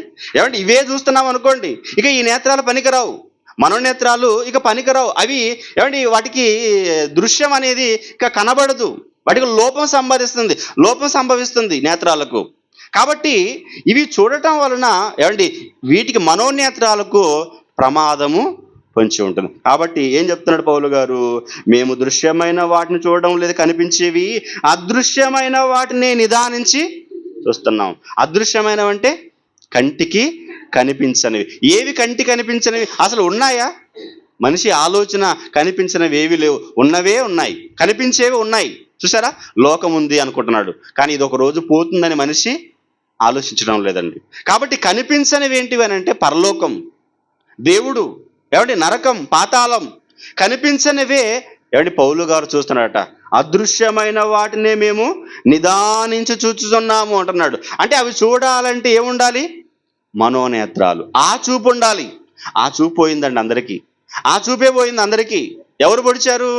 ఇవే చూస్తున్నాం అనుకోండి, ఇక ఈ నేత్రాలు పనికిరావు, మనోనేత్రాలు ఇక పనికిరావు. అవి వాటికి దృశ్యం అనేది ఇక కనబడదు, వాటికి లోపం సంభవిస్తుంది నేత్రాలకు. కాబట్టి ఇవి చూడటం వలన వీటికి మనోనేత్రాలకు ప్రమాదము పొంచి ఉంటుంది. కాబట్టి ఏం చెప్తున్నాడు పౌలు గారు? మేము దృశ్యమైన వాటిని చూడడం లేదు, కనిపించేవి అదృశ్యమైన వాటిని నిదానించి చూస్తున్నాం. అదృశ్యమైనవంటే కంటికి కనిపించనివి. ఏవి కంటికి కనిపించనివి? అసలు ఉన్నాయా? మనిషి ఆలోచన కనిపించినవి ఏవి లేవు, ఉన్నవే ఉన్నాయి, కనిపించేవి ఉన్నాయి. చూసారా, లోకం ఉంది అనుకుంటున్నాడు, కానీ ఇది ఒక రోజు పోతుందని మనిషి ఆలోచించడం లేదండి. కాబట్టి కనిపించనివి ఏంటివి అని అంటే పరలోకం, దేవుడు, నరకం, పాతాళం. కనిపించనివే పౌలు గారు చూస్తున్నాడట. అదృశ్యమైన వాటినే మేము నిదానించి చూస్తున్నాము అంటున్నాడు. అంటే అవి చూడాలంటే ఏముండాలి? మనోనేత్రాలు, ఆ చూపు ఉండాలి. ఆ చూపు పోయిందండి అందరికీ, ఆ చూపే పోయింది అందరికీ. ఎవరు పొడిచారు?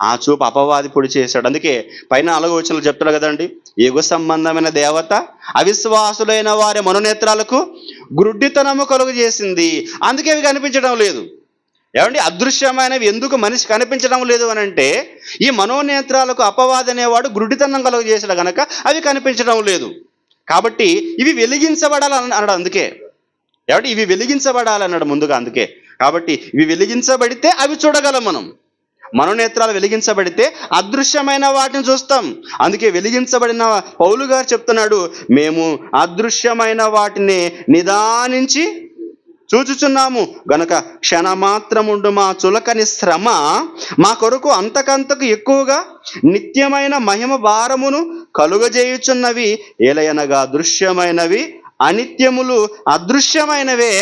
ఆ చూపు అపవాది పొడి చేశాడు. అందుకే పైన 4వ వచనంలో చెప్తాడు కదండి, యుగ సంబంధమైన దేవత అవిశ్వాసులైన వారి మనోనేత్రాలకు గుడ్డితనము కలుగు చేసింది, అందుకే అవి కనిపించడం లేదు. అదృశ్యమైనవి ఎందుకు మనిషి కనిపించడం లేదు అని అంటే, ఈ మనోనేత్రాలకు అపవాది అనేవాడు గుడ్డితనం కలుగు చేశాడు గనక అవి కనిపించడం లేదు. కాబట్టి ఇవి వెలిగించబడాలి అన్నాడు. అందుకే ఇవి వెలిగించబడాలి అన్నాడు ముందుగా. అందుకే కాబట్టి ఇవి వెలిగించబడితే అవి చూడగలం మనం. మనోనేత్రాలు వెలిగించబడితే అదృశ్యమైన వాటిని చూస్తాం. అందుకే వెలిగించబడిన పౌలు గారు చెప్తున్నాడు, మేము అదృశ్యమైన వాటిని నిదానించి చూచుచున్నాము గనక క్షణమాత్రముండు మా చులకని శ్రమ మా కొరకు అంతకంతకు ఎక్కువగా నిత్యమైన మహిమ భారమును కలుగజేయుచున్నవి. ఏలయనగా దృశ్యమైనవి అనిత్యములు, అదృశ్యమైనవే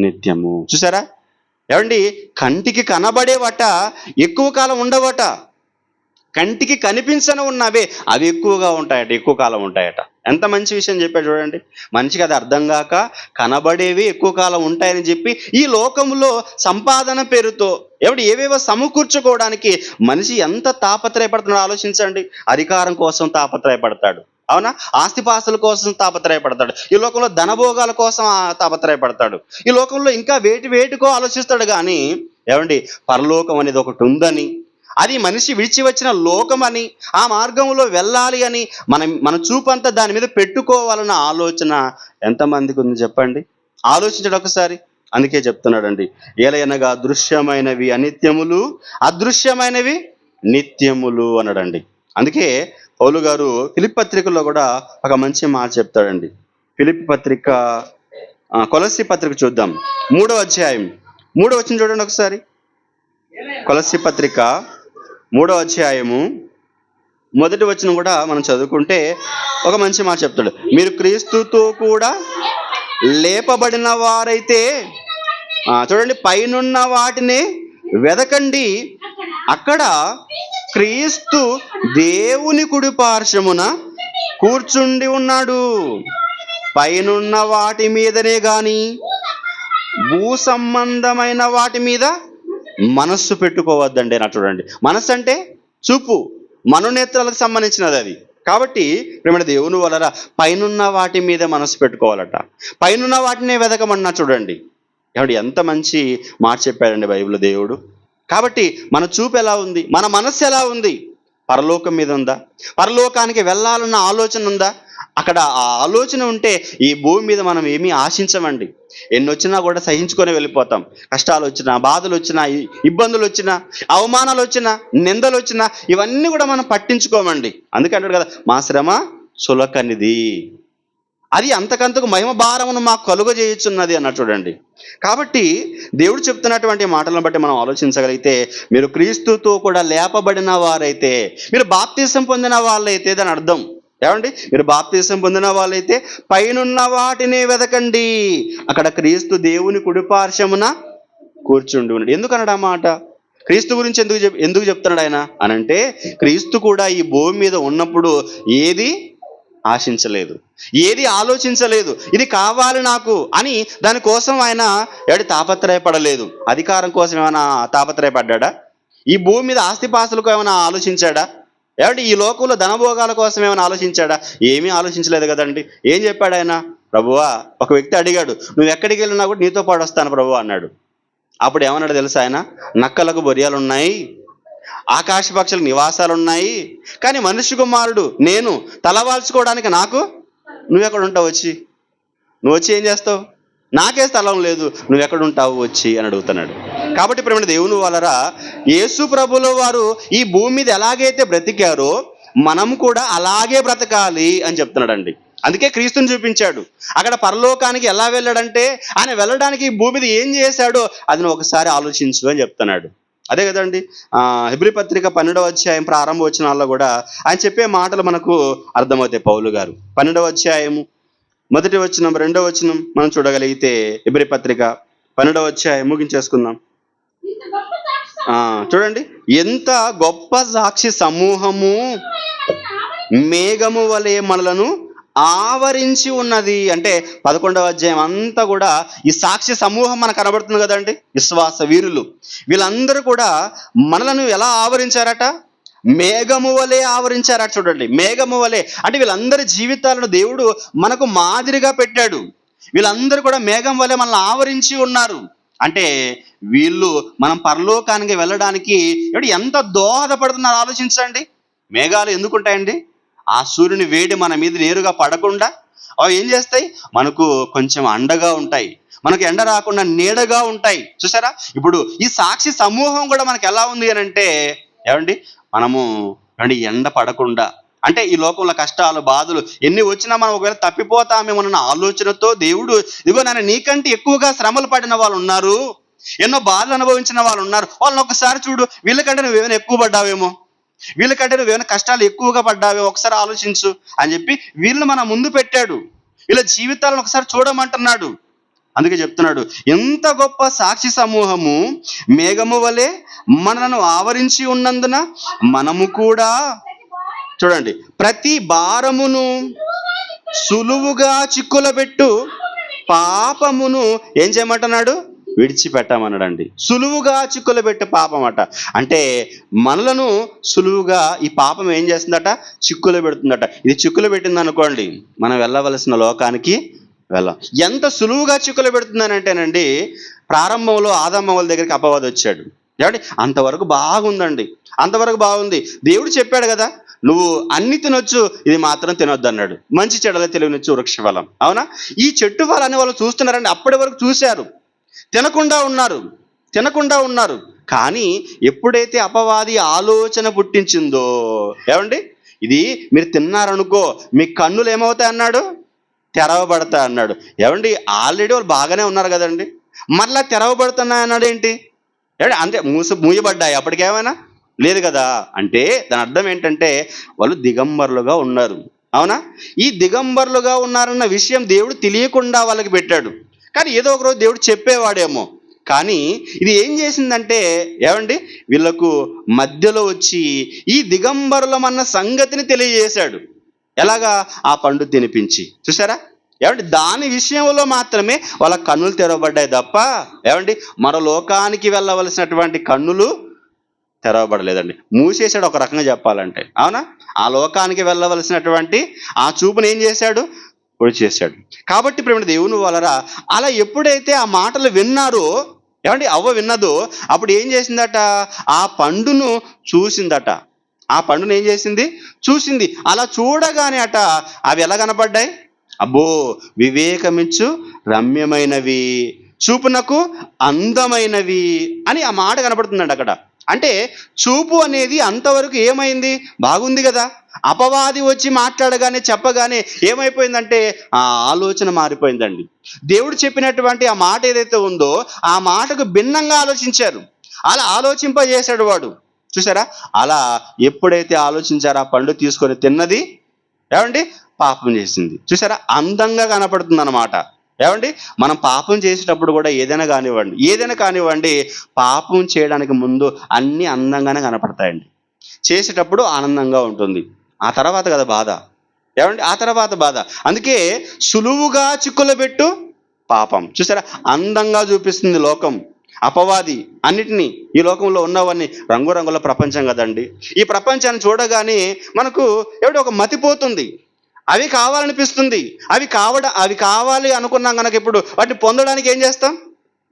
నిత్యము. చూసారా, కంటికి కనబడేవట ఎక్కువ కాలం ఉండవట, కంటికి కనిపించని ఉన్నవే అవి ఎక్కువగా ఉంటాయట, ఎక్కువ కాలం ఉంటాయట. ఎంత మంచి విషయం చెప్పాడు చూడండి. మనిషికి అది అర్థం కాక కనబడేవి ఎక్కువ కాలం ఉంటాయని చెప్పి ఈ లోకంలో సంపాదన పేరుతో ఏవేవో సమకూర్చుకోవడానికి మనిషి ఎంత తాపత్రయపడుతున్నాడో ఆలోచించండి. అధికారం కోసం తాపత్రయపడతాడు, అవునా? ఆస్తిపాస్తుల కోసం తాపత్రయపడతాడు, ఈ లోకంలో ధనభోగాల కోసం తాపత్రయపడతాడు, ఈ లోకంలో ఇంకా వేటికో ఆలోచిస్తాడు. కానీ పరలోకం అనేది ఒకటి ఉందని, అది మనిషి విడిచి వచ్చిన లోకమని, ఆ మార్గంలో వెళ్ళాలి అని మన చూపంతా దాని మీద పెట్టుకోవాలన్న ఆలోచన ఎంతమందికి ఉంది చెప్పండి? ఆలోచించడం ఒకసారి. అందుకే చెప్తున్నాడండి, ఏలయనగా దృశ్యమైనవి అనిత్యములు, అదృశ్యమైనవి నిత్యములు అన్నాడండి. అందుకే పౌలు గారు ఫిలిప్పీ పత్రికలో కూడా ఒక మంచి మాట చెప్తాడండి. ఫిలిప్పీ పత్రిక, కొలస్సీ పత్రిక చూద్దాం, 3వ అధ్యాయం 3వ వచనం చూడండి ఒకసారి. కొలస్సీ పత్రిక 3వ అధ్యాయము 1వ వచనం కూడా మనం చదువుకుంటే ఒక మంచి మాట చెప్తాడు. మీరు క్రీస్తుతో కూడా లేపబడిన వారైతే చూడండి, పైనున్న వాటిని వెదకండి, అక్కడ క్రీస్తు దేవుని కుడి పార్శ్వమున కూర్చుండి ఉన్నాడు. పైనున్న వాటి మీదనే గాని భూ సంబంధమైన వాటి మీద మనస్సు పెట్టుకోవద్దండి నా. చూడండి, మనస్సు అంటే చూపు, మనోనేత్రాలకు సంబంధించినది అది. కాబట్టి ప్రేమ దేవుని వలన పైనున్న వాటి మీద మనస్సు పెట్టుకోవాలట, పైనున్న వాటినే వెదకమన్నా. చూడండి ఎంత మంచి మాట చెప్పాడండి బైబిల్ దేవుడు. కాబట్టి మన చూపు ఎలా ఉంది, మన మనస్సు ఎలా ఉంది? పరలోకం మీద ఉందా? పరలోకానికి వెళ్ళాలన్న ఆలోచన ఉందా? అక్కడ ఆ ఆలోచన ఉంటే ఈ భూమి మీద మనం ఏమీ ఆశించమండి. ఎన్ని వచ్చినా కూడా సహించుకొని వెళ్ళిపోతాం. కష్టాలు వచ్చినా, బాధలు వచ్చినా, ఇబ్బందులు వచ్చినా, అవమానాలు వచ్చినా, నిందలు వచ్చినా ఇవన్నీ కూడా మనం పట్టించుకోమండి. అందుకే అంటాడు కదా, మా శ్రమ చులకనిది, అది అంతకంతకు మహిమ భారమును మాకు కలుగజేయుచున్నది అన్న. చూడండి, కాబట్టి దేవుడు చెప్తున్నటువంటి మాటలను బట్టి మనం ఆలోచించగలిగితే, మీరు క్రీస్తుతో కూడా లేపబడిన వారైతే, మీరు బాప్తిసం పొందిన వాళ్ళైతే దాని అర్థం మీరు బాప్తిసం పొందిన వాళ్ళైతే పైనున్న వాటిని వెదకండి, అక్కడ క్రీస్తు దేవుని కుడిపార్శ్వమున కూర్చుండి ఉన్నాడు. ఎందుకు అన్నాడు ఆ మాట? క్రీస్తు గురించి ఎందుకు చెప్తున్నాడు ఆయన అనంటే, క్రీస్తు కూడా ఈ భూమి మీద ఉన్నప్పుడు ఏది ఆశించలేదు, ఏది ఆలోచించలేదు, ఇది కావాలి నాకు అని దానికోసం ఆయన తాపత్రయపడలేదు. అధికారం కోసం ఏమైనా తాపత్రయపడ్డా? ఈ భూమి మీద ఆస్తిపాస్తులకు ఏమైనా ఆలోచించాడా? ఈ లోకంలో ధనభోగాల కోసం ఏమైనా ఆలోచించాడా? ఏమీ ఆలోచించలేదు కదండి. ఏం చెప్పాడు ఆయన? ప్రభువా, ఒక వ్యక్తి అడిగాడు, నువ్వు ఎక్కడికి వెళ్ళినా కూడా నీతో పాటు వస్తాను ప్రభువా అన్నాడు. అప్పుడు ఏమన్నాడు తెలుసా ఆయన? నక్కలకు బొరియాలు ఉన్నాయి, ఆకాశ పక్షులకు నివాసాలు ఉన్నాయి, కానీ మనుష్య కుమారుడు నేను తలవాల్చుకోవడానికి నాకు నువ్వెక్కడ ఉంటావు? నువ్వు వచ్చి ఏం చేస్తావు? నాకే స్థలం లేదు, నువ్వు ఎక్కడుంటావు వచ్చి అని అడుగుతున్నాడు. కాబట్టి ప్రేమ దేవుని వాళ్ళరా, యేసు ప్రభుల వారు ఈ భూమి మీద ఎలాగైతే బ్రతికారో మనం కూడా అలాగే బ్రతకాలి అని చెప్తున్నాడండి. అందుకే క్రీస్తుని చూపించాడు. అక్కడ పరలోకానికి ఎలా వెళ్ళాడంటే, ఆయన వెళ్ళడానికి ఈ భూమి మీద ఏం చేశాడో అది నువ్వు ఒకసారి ఆలోచించు అని చెప్తున్నాడు. అదే కదండి, హెబ్రీ పత్రిక 12వ అధ్యాయం ప్రారంభ వచనాల్లో కూడా ఆయన చెప్పే మాటలు మనకు అర్థమవుతాయి. పౌలు గారు 12వ అధ్యాయము 1వ వచనం 2వ వచనం మనం చూడగలిగితే, హెబ్రీ పత్రిక 12వ అధ్యాయం ముగించేసుకుందాం. చూడండి, ఎంత గొప్ప సాక్షి సమూహము మేఘము వలె మనలను ఆవరించి ఉన్నది. అంటే 11వ అధ్యాయం అంతా కూడా ఈ సాక్షి సమూహం మనకు కనబడుతుంది కదండి. విశ్వాస వీరులు వీళ్ళందరూ కూడా మనలను ఎలా ఆవరించారట? మేఘము వలె ఆవరించారట. చూడండి, మేఘము వలె అంటే వీళ్ళందరి జీవితాలను దేవుడు మనకు మాదిరిగా పెట్టాడు. వీళ్ళందరూ కూడా మేఘం వలె మనల్ని ఆవరించి ఉన్నారు. అంటే వీళ్ళు మనం పరలోకానికి వెళ్ళడానికి ఎంత దోహదపడుతున్నారు ఆలోచించండి. మేఘాలు ఎందుకు ఉంటాయండి? ఆ సూర్యుని వేడి మన మీద నేరుగా పడకుండా అవి ఏం చేస్తాయి? మనకు కొంచెం అండగా ఉంటాయి, మనకు ఎండ రాకుండా నీడగా ఉంటాయి. చూసారా? ఇప్పుడు ఈ సాక్షి సమూహం కూడా మనకు ఎలా ఉంది అని అంటే, ఏమండి, మనము ఎండ పడకుండా, అంటే ఈ లోకంలో కష్టాలు బాధలు ఎన్ని వచ్చినా మనం ఒకవేళ తప్పిపోతామేమన్న ఆలోచనతో దేవుడు, ఇదిగో నాన్న నీకంటే ఎక్కువగా శ్రమలు పడిన వాళ్ళు ఉన్నారు, ఎన్నో బాధలు అనుభవించిన వాళ్ళు ఉన్నారు, వాళ్ళని ఒకసారి చూడు, వీళ్ళకంటే నువ్వేమైనా ఎక్కువ పడ్డావేమో, వీళ్ళకంటే నువ్వేమైనా కష్టాలు ఎక్కువగా పడ్డావేమో, ఒకసారి ఆలోచించు అని చెప్పి వీళ్ళని మన ముందు పెట్టాడు. వీళ్ళ జీవితాలను ఒకసారి చూడమంటున్నాడు. అందుకే చెప్తున్నాడు, ఎంత గొప్ప సాక్షి సమూహము మేఘము వలె మనలను ఆవరించి ఉన్నందున మనము కూడా, చూడండి, ప్రతి భారమును సులువుగా చిక్కులబెట్టు పాపమును ఏం చేయమంటున్నాడు? విడిచిపెట్టమన్నాడండి. సులువుగా చిక్కులు పెట్టే పాపం అట. అంటే మనలను సులువుగా ఈ పాపం ఏం చేస్తుందట? చిక్కులు పెడుతుందట. ఇది చిక్కులు పెట్టింది అనుకోండి, మనం వెళ్ళవలసిన లోకానికి వెళ్ళాం. ఎంత సులువుగా చిక్కులు పెడుతుందనంటేనండి, ప్రారంభంలో ఆదమ్మల దగ్గరికి అపవాది వచ్చాడు. ఏమండి, అంతవరకు బాగుందండి, అంతవరకు బాగుంది. దేవుడు చెప్పాడు కదా, నువ్వు అన్ని తినొచ్చు, ఇది మాత్రం తినొద్దు అన్నాడు. మంచి చెడ్డల తెలివినిచ్చు వృక్ష ఫలం. అవునా? ఈ చెట్టు ఫలాన్ని వాళ్ళు చూస్తున్నారండి. అప్పటి వరకు చూశారు, తినకుండా ఉన్నారు. కానీ ఎప్పుడైతే అపవాది ఆలోచన పుట్టించిందో, ఏమండి, ఇది మీరు తిన్నారనుకో మీ కన్నులు ఏమవుతాయి అన్నాడు? తెరవబడతాయి అన్నాడు. ఏమండి, ఆల్రెడీ వాళ్ళు బాగానే ఉన్నారు కదండి, మరలా తెరవబడుతున్నాయి అన్నాడు. ఏంటి అంతే, మూయబడ్డాయి, అప్పటికేమైనా లేదు కదా. అంటే దాని అర్థం ఏంటంటే వాళ్ళు దిగంబరులుగా ఉన్నారు. అవునా? ఈ దిగంబరులుగా ఉన్నారన్న విషయం దేవుడు తెలియకుండా వాళ్ళకి పెట్టాడు. కానీ ఏదో ఒకరోజు దేవుడు చెప్పేవాడేమో. కానీ ఇది ఏం చేసిందంటే, ఏమండి, వీళ్ళకు మధ్యలో వచ్చి ఈ దిగంబరులమన్న సంగతిని తెలియజేశాడు. ఎలాగా? ఆ పండు తినిపించి. చూసారా? ఏమండి, దాని విషయంలో మాత్రమే వాళ్ళ కన్నులు తెరవబడ్డాయి తప్ప, ఏమండి, మరో లోకానికి వెళ్ళవలసినటువంటి కన్నులు తెరవబడలేదండి. మూసేశాడు ఒక రకంగా చెప్పాలంటే. అవునా? ఆ లోకానికి వెళ్ళవలసినటువంటి ఆ చూపును ఏం చేశాడు? పొడి చేశాడు. కాబట్టి ప్రేమ దేవుని వాళ్ళరా, అలా ఎప్పుడైతే ఆ మాటలు విన్నారో, ఏమండి, అవ్వ విన్నదో, అప్పుడు ఏం చేసిందట? ఆ పండును చూసిందట. ఆ పండును ఏం చేసింది? చూసింది. అలా చూడగానే అట అవి ఎలా కనపడ్డాయి? అబ్బో, వివేకమిచ్చు రమ్యమైనవి, చూపునకు అందమైనవి అని ఆ మాట కనపడుతుందండి అక్కడ. అంటే చూపు అనేది అంతవరకు ఏమైంది? బాగుంది కదా. అపవాది వచ్చి మాట్లాడగానే చెప్పగానే ఏమైపోయిందంటే ఆ ఆలోచన మారిపోయిందండి. దేవుడు చెప్పినటువంటి ఆ మాట ఏదైతే ఉందో ఆ మాటకు భిన్నంగా ఆలోచించారు. అలా ఆలోచింపజేశాడు వాడు. చూసారా? అలా ఎప్పుడైతే ఆలోచించారో ఆ పండు తీసుకొని తిన్నది, ఏమండి, పాపం చేసింది. చూసారా? అందంగా కనపడుతుంది అన్నమాట. ఏమండి, మనం పాపం చేసేటప్పుడు కూడా ఏదైనా కానివ్వండి, పాపం చేయడానికి ముందు అన్నీ అందంగానే కనపడతాయండి. చేసేటప్పుడు ఆనందంగా ఉంటుంది, ఆ తర్వాత కదా బాధ. ఏమండి, ఆ తర్వాత బాధ. అందుకే సులువుగా చిక్కులు పెట్టు పాపం. చూసారా? అందంగా చూపిస్తుంది లోకం, అపవాది అన్నిటినీ. ఈ లోకంలో ఉన్నవన్నీ రంగురంగుల ప్రపంచం కదండి. ఈ ప్రపంచాన్ని చూడగానే మనకు ఒక మతిపోతుంది, అవి కావాలనిపిస్తుంది. అవి కావాలి అనుకున్నాం కనుక ఇప్పుడు వాటిని పొందడానికి ఏం చేస్తాం?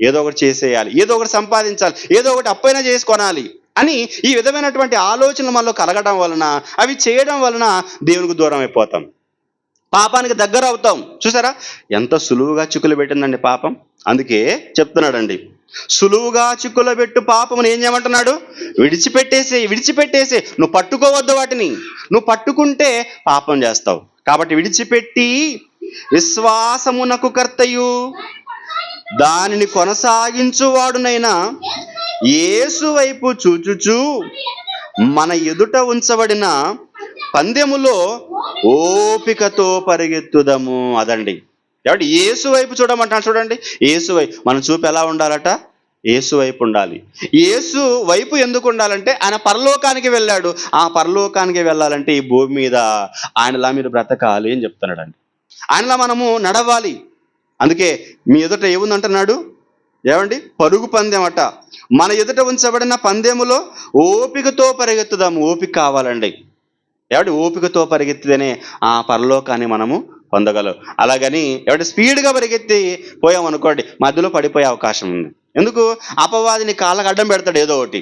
ఏదో ఒకటి చేసేయాలి, ఏదో ఒకటి సంపాదించాలి, ఏదో ఒకటి అప్పైనా చేసుకొనాలి అని ఈ విధమైనటువంటి ఆలోచనలు మనలో కలగడం వలన, అవి చేయడం వలన దేవునికి దూరం అయిపోతాం. పాపానికి దగ్గర అవుతాం. చూసారా ఎంత సులువుగా చిక్కులు పెట్టిందండి పాపం. అందుకే చెప్తున్నాడండి, సులువుగా చిక్కులు పెట్టు పాపమును ఏం చేయమంటున్నాడు? విడిచిపెట్టేసే. నువ్వు పట్టుకోవద్దు వాటిని. నువ్వు పట్టుకుంటే పాపం చేస్తావు. కాబట్టి విడిచిపెట్టి విశ్వాసమునకు కర్తయు దానిని కొనసాగించువాడునైనా యేసు వైపు చూచుచు మన ఎదుట ఉంచబడిన పందెములో ఓపికతో పరిగెత్తుదము. అదండి. కాబట్టి యేసు వైపు చూడమంటాను. చూడండి, యేసు వైపు మన చూపు ఎలా ఉండాలట? యేసు వైపు ఉండాలి. యేసు వైపు ఎందుకు ఉండాలంటే ఆయన పరలోకానికి వెళ్ళాడు. ఆ పరలోకానికి వెళ్ళాలంటే ఈ భూమి మీద ఆయనలా మీరు బ్రతకాలి అని చెప్తున్నాడండి. ఆయనలా మనము నడవాలి. అందుకే మీ ఎదుట ఏముందంటున్నాడు? ఏమండి? పరుగు పందెం అట. మన ఎదుట ఉంచబడిన పందెములో ఓపికతో పరిగెత్తుదాము. ఓపిక కావాలండి. ఏమంటే ఓపికతో పరిగెత్తితేనే ఆ పరలోకాన్ని మనము పొందగలం. అలాగని ఏమంటే స్పీడ్గా పరిగెత్తి పోయామనుకోండి, మధ్యలో పడిపోయే అవకాశం ఉంది. ఎందుకు? అపవాదిని కాళ్ళకు అడ్డం పెడతాడు ఏదో ఒకటి.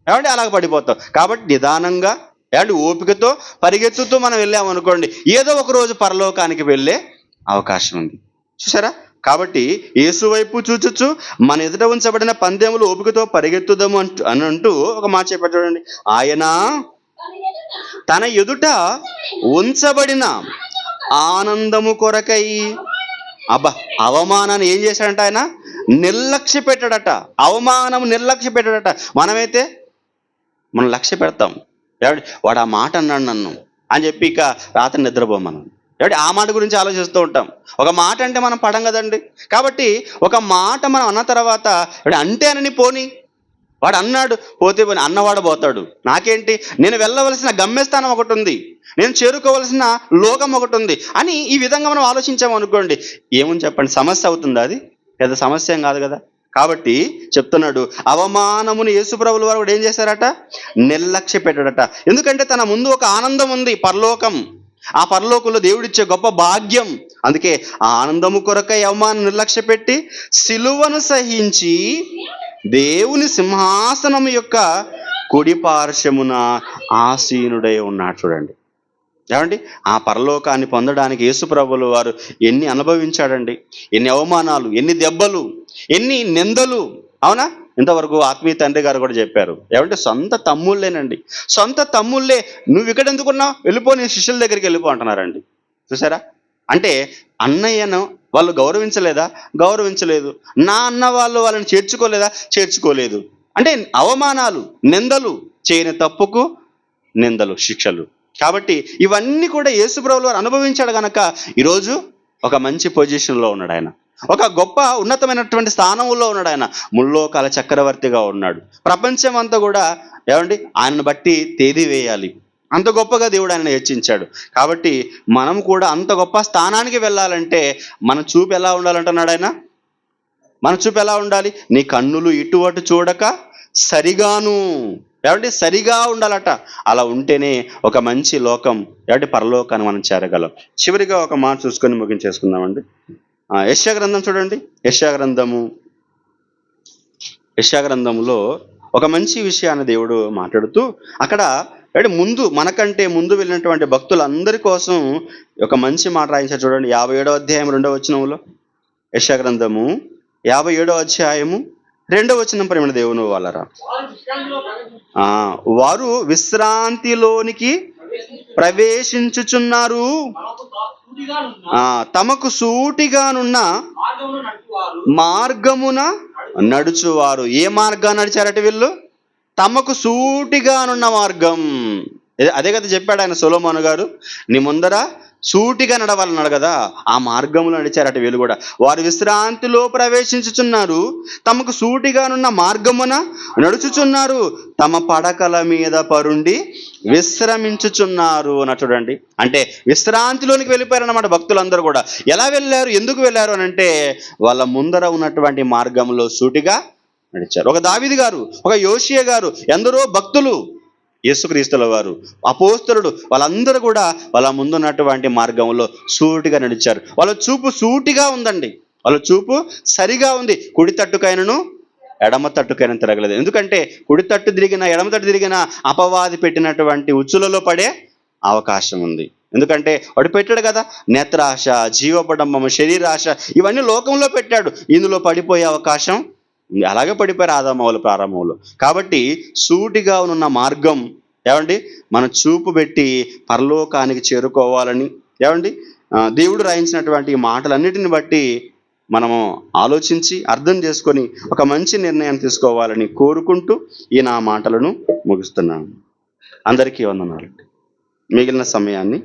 ఏమంటే అలాగ పడిపోతాం. కాబట్టి నిదానంగా ఏమంటే ఓపికతో పరిగెత్తుతూ మనం వెళ్ళామనుకోండి, ఏదో ఒక రోజు పరలోకానికి వెళ్ళే అవకాశం ఉంది. చూసారా? కాబట్టి యేసు వైపు చూచుచు మన ఎదుట ఉంచబడిన పందెములు ఓపికతో పరిగెత్తుదాము అంటూ ఒక మాట చెప్పాడు చూడండి. ఆయన తన ఎదుట ఉంచబడిన ఆనందము కొరకై అవమానాన్ని ఏం చేశాడంట? ఆయన నిర్లక్ష్య పెట్టాడట. అవమానం నిర్లక్ష్య పెట్టాడట. మనమైతే మనం లక్ష్య పెడతాం. వాడు ఆ మాట అన్నాడు నన్ను అని చెప్పి ఇక రాత్రి నిద్రపోం మనం. ఆ మాట గురించి ఆలోచిస్తూ ఉంటాం. ఒక మాట అంటే మనం పడం కదండి. కాబట్టి ఒక మాట మనం అన్న తర్వాత అంటేనని పోని, వాడు అన్నాడు పోతే పోని, అన్నవాడు పోతాడు. నాకేంటి? నేను వెళ్ళవలసిన గమ్యస్థానం ఒకటి ఉంది, నేను చేరుకోవలసిన లోకం ఒకటి ఉంది అని ఈ విధంగా మనం ఆలోచించాము అనుకోండి, ఏమని చెప్పండి, సమస్య అవుతుందా? అది పెద్ద సమస్య ఏం కాదు కదా. కాబట్టి చెప్తున్నాడు, అవమానమును యేసుప్రభుల వారు కూడా ఏం చేశారట? నిర్లక్ష్య పెట్టాడట. ఎందుకంటే తన ముందు ఒక ఆనందం ఉంది, పరలోకం. ఆ పరలోకంలో దేవుడిచ్చే గొప్ప భాగ్యం. అందుకే ఆ ఆనందము కొరకై అవమానం నిర్లక్ష్య పెట్టి సిలువను సహించి దేవుని సింహాసనం యొక్క కుడి పార్శ్వమున ఆసీనుడై ఉన్నాడు. చూడండి, ఏమండి? ఆ పరలోకాన్ని పొందడానికి యేసుప్రభుల వారు ఎన్ని అనుభవించాడండి. ఎన్ని అవమానాలు, ఎన్ని దెబ్బలు, ఎన్ని నిందలు. అవునా? ఇంతవరకు ఆత్మీయ తండ్రి గారు కూడా చెప్పారు. ఏమంటే సొంత తమ్ముళ్ళేనండి, సొంత తమ్ముళ్ళే. నువ్వు ఇక్కడ ఎందుకున్నావు? వెళ్ళిపో, నేను శిష్యుల దగ్గరికి వెళ్ళిపో అంటున్నారండి. చూసారా? అంటే అన్నయ్యను వాళ్ళు గౌరవించలేదా? గౌరవించలేదు. నా అన్న వాళ్ళని చేర్చుకోలేదా? చేర్చుకోలేదు. అంటే అవమానాలు, నిందలు, చేయని తప్పుకు నిందలు, శిక్షలు. కాబట్టి ఇవన్నీ కూడా యేసుప్రభుల వారు అనుభవించాడు గనక ఈరోజు ఒక మంచి పొజిషన్లో ఉన్నాడు ఆయన. ఒక గొప్ప ఉన్నతమైనటువంటి స్థానంలో ఉన్నాడు ఆయన. ముల్లోకాల చక్రవర్తిగా ఉన్నాడు. ప్రపంచం అంతా కూడా ఏమండి ఆయనను బట్టి తేదీ వేయాలి. అంత గొప్పగా దేవుడు ఆయన హెచ్చించాడు. కాబట్టి మనం కూడా అంత గొప్ప స్థానానికి వెళ్ళాలంటే మన చూపు ఎలా ఉండాలంటున్నాడు ఆయన? మన చూపు ఎలా ఉండాలి? నీ కన్నులు ఇటు అటు చూడక సరిగాను, ఏమంటే సరిగా ఉండాలట. అలా ఉంటేనే ఒక మంచి లోకం, ఏమంటే పరలోకాన్ని మనం చేరగలం. చివరిగా ఒక మాట చూసుకొని ముగించేసుకుందామండి. యెషయా గ్రంథం చూడండి. యెషయా గ్రంథంలో ఒక మంచి విషయాన్ని దేవుడు మాట్లాడుతూ అక్కడ ముందు మనకంటే ముందు వెళ్ళినటువంటి భక్తులందరి కోసం ఒక మంచి మాట రాయించారు చూడండి. 57వ అధ్యాయం 2వ వచనంలో, యెషయా గ్రంథము 57వ అధ్యాయము 2వ వచనం, ప్రేమ దేవుని వాళ్ళరా, వారు విశ్రాంతిలోనికి ప్రవేశించుచున్నారు, తమకు సూటిగానున్న మార్గమున నడుచువారు. ఏ మార్గాన్ని నడిచారట వీళ్ళు? తమకు సూటిగానున్న మార్గం. అదే కదా చెప్పాడు ఆయన సొలొమోను గారు, నీ ముందర సూటిగా నడవాలన్నాడు కదా. ఆ మార్గంలో నడిచారట వీళ్ళు కూడా. వారు విశ్రాంతిలో ప్రవేశించుచున్నారు, తమకు సూటిగానున్న మార్గమున నడుచుచున్నారు, తమ పడకల మీద పరుండి విశ్రమించుచున్నారు అని చూడండి. అంటే విశ్రాంతిలోనికి వెళ్ళిపోయారన్నమాట భక్తులందరూ కూడా. ఎలా వెళ్ళారు? ఎందుకు వెళ్ళారు అని అంటే వాళ్ళ ముందర ఉన్నటువంటి మార్గంలో సూటిగా నడిచారు. ఒక దావీదు గారు, ఒక యోషియా గారు, ఎందరో భక్తులు, యేసుక్రీస్తుల వారు, అపోస్తలుడు, వాళ్ళందరూ కూడా వాళ్ళ ముందున్నటువంటి మార్గంలో సూటిగా నడిచారు. వాళ్ళ చూపు సూటిగా ఉందండి, వాళ్ళ చూపు సరిగా ఉంది. కుడి తట్టుకైనను ఎడమ తట్టుకైనా తిరగలేదు. ఎందుకంటే కుడి తట్టు తిరిగిన ఎడమ తట్టు తిరిగిన అపవాది పెట్టినటువంటి ఉచ్చులలో పడే అవకాశం ఉంది. ఎందుకంటే వాడు పెట్టాడు కదా, నేత్రాశ, జీవపడంబము, శరీరాశ, ఇవన్నీ లోకంలో పెట్టాడు. ఇందులో పడిపోయే అవకాశం ఉంది. అలాగే పడిపోయారు ఆదామవులు ప్రారంభంలో. కాబట్టి సూటిగా ఉన్న మార్గం ఏమండి, మన చూపు పెట్టి పరలోకానికి చేరుకోవాలని ఏమండి దేవుడు రాయించినటువంటి ఈ మాటలన్నిటిని బట్టి మనము ఆలోచించి అర్థం చేసుకొని ఒక మంచి నిర్ణయాన్ని తీసుకోవాలని కోరుకుంటూ ఈ నా మాటలను ముగిస్తున్నాను. అందరికీ వందనాలు. మిగిలిన సమయాన్ని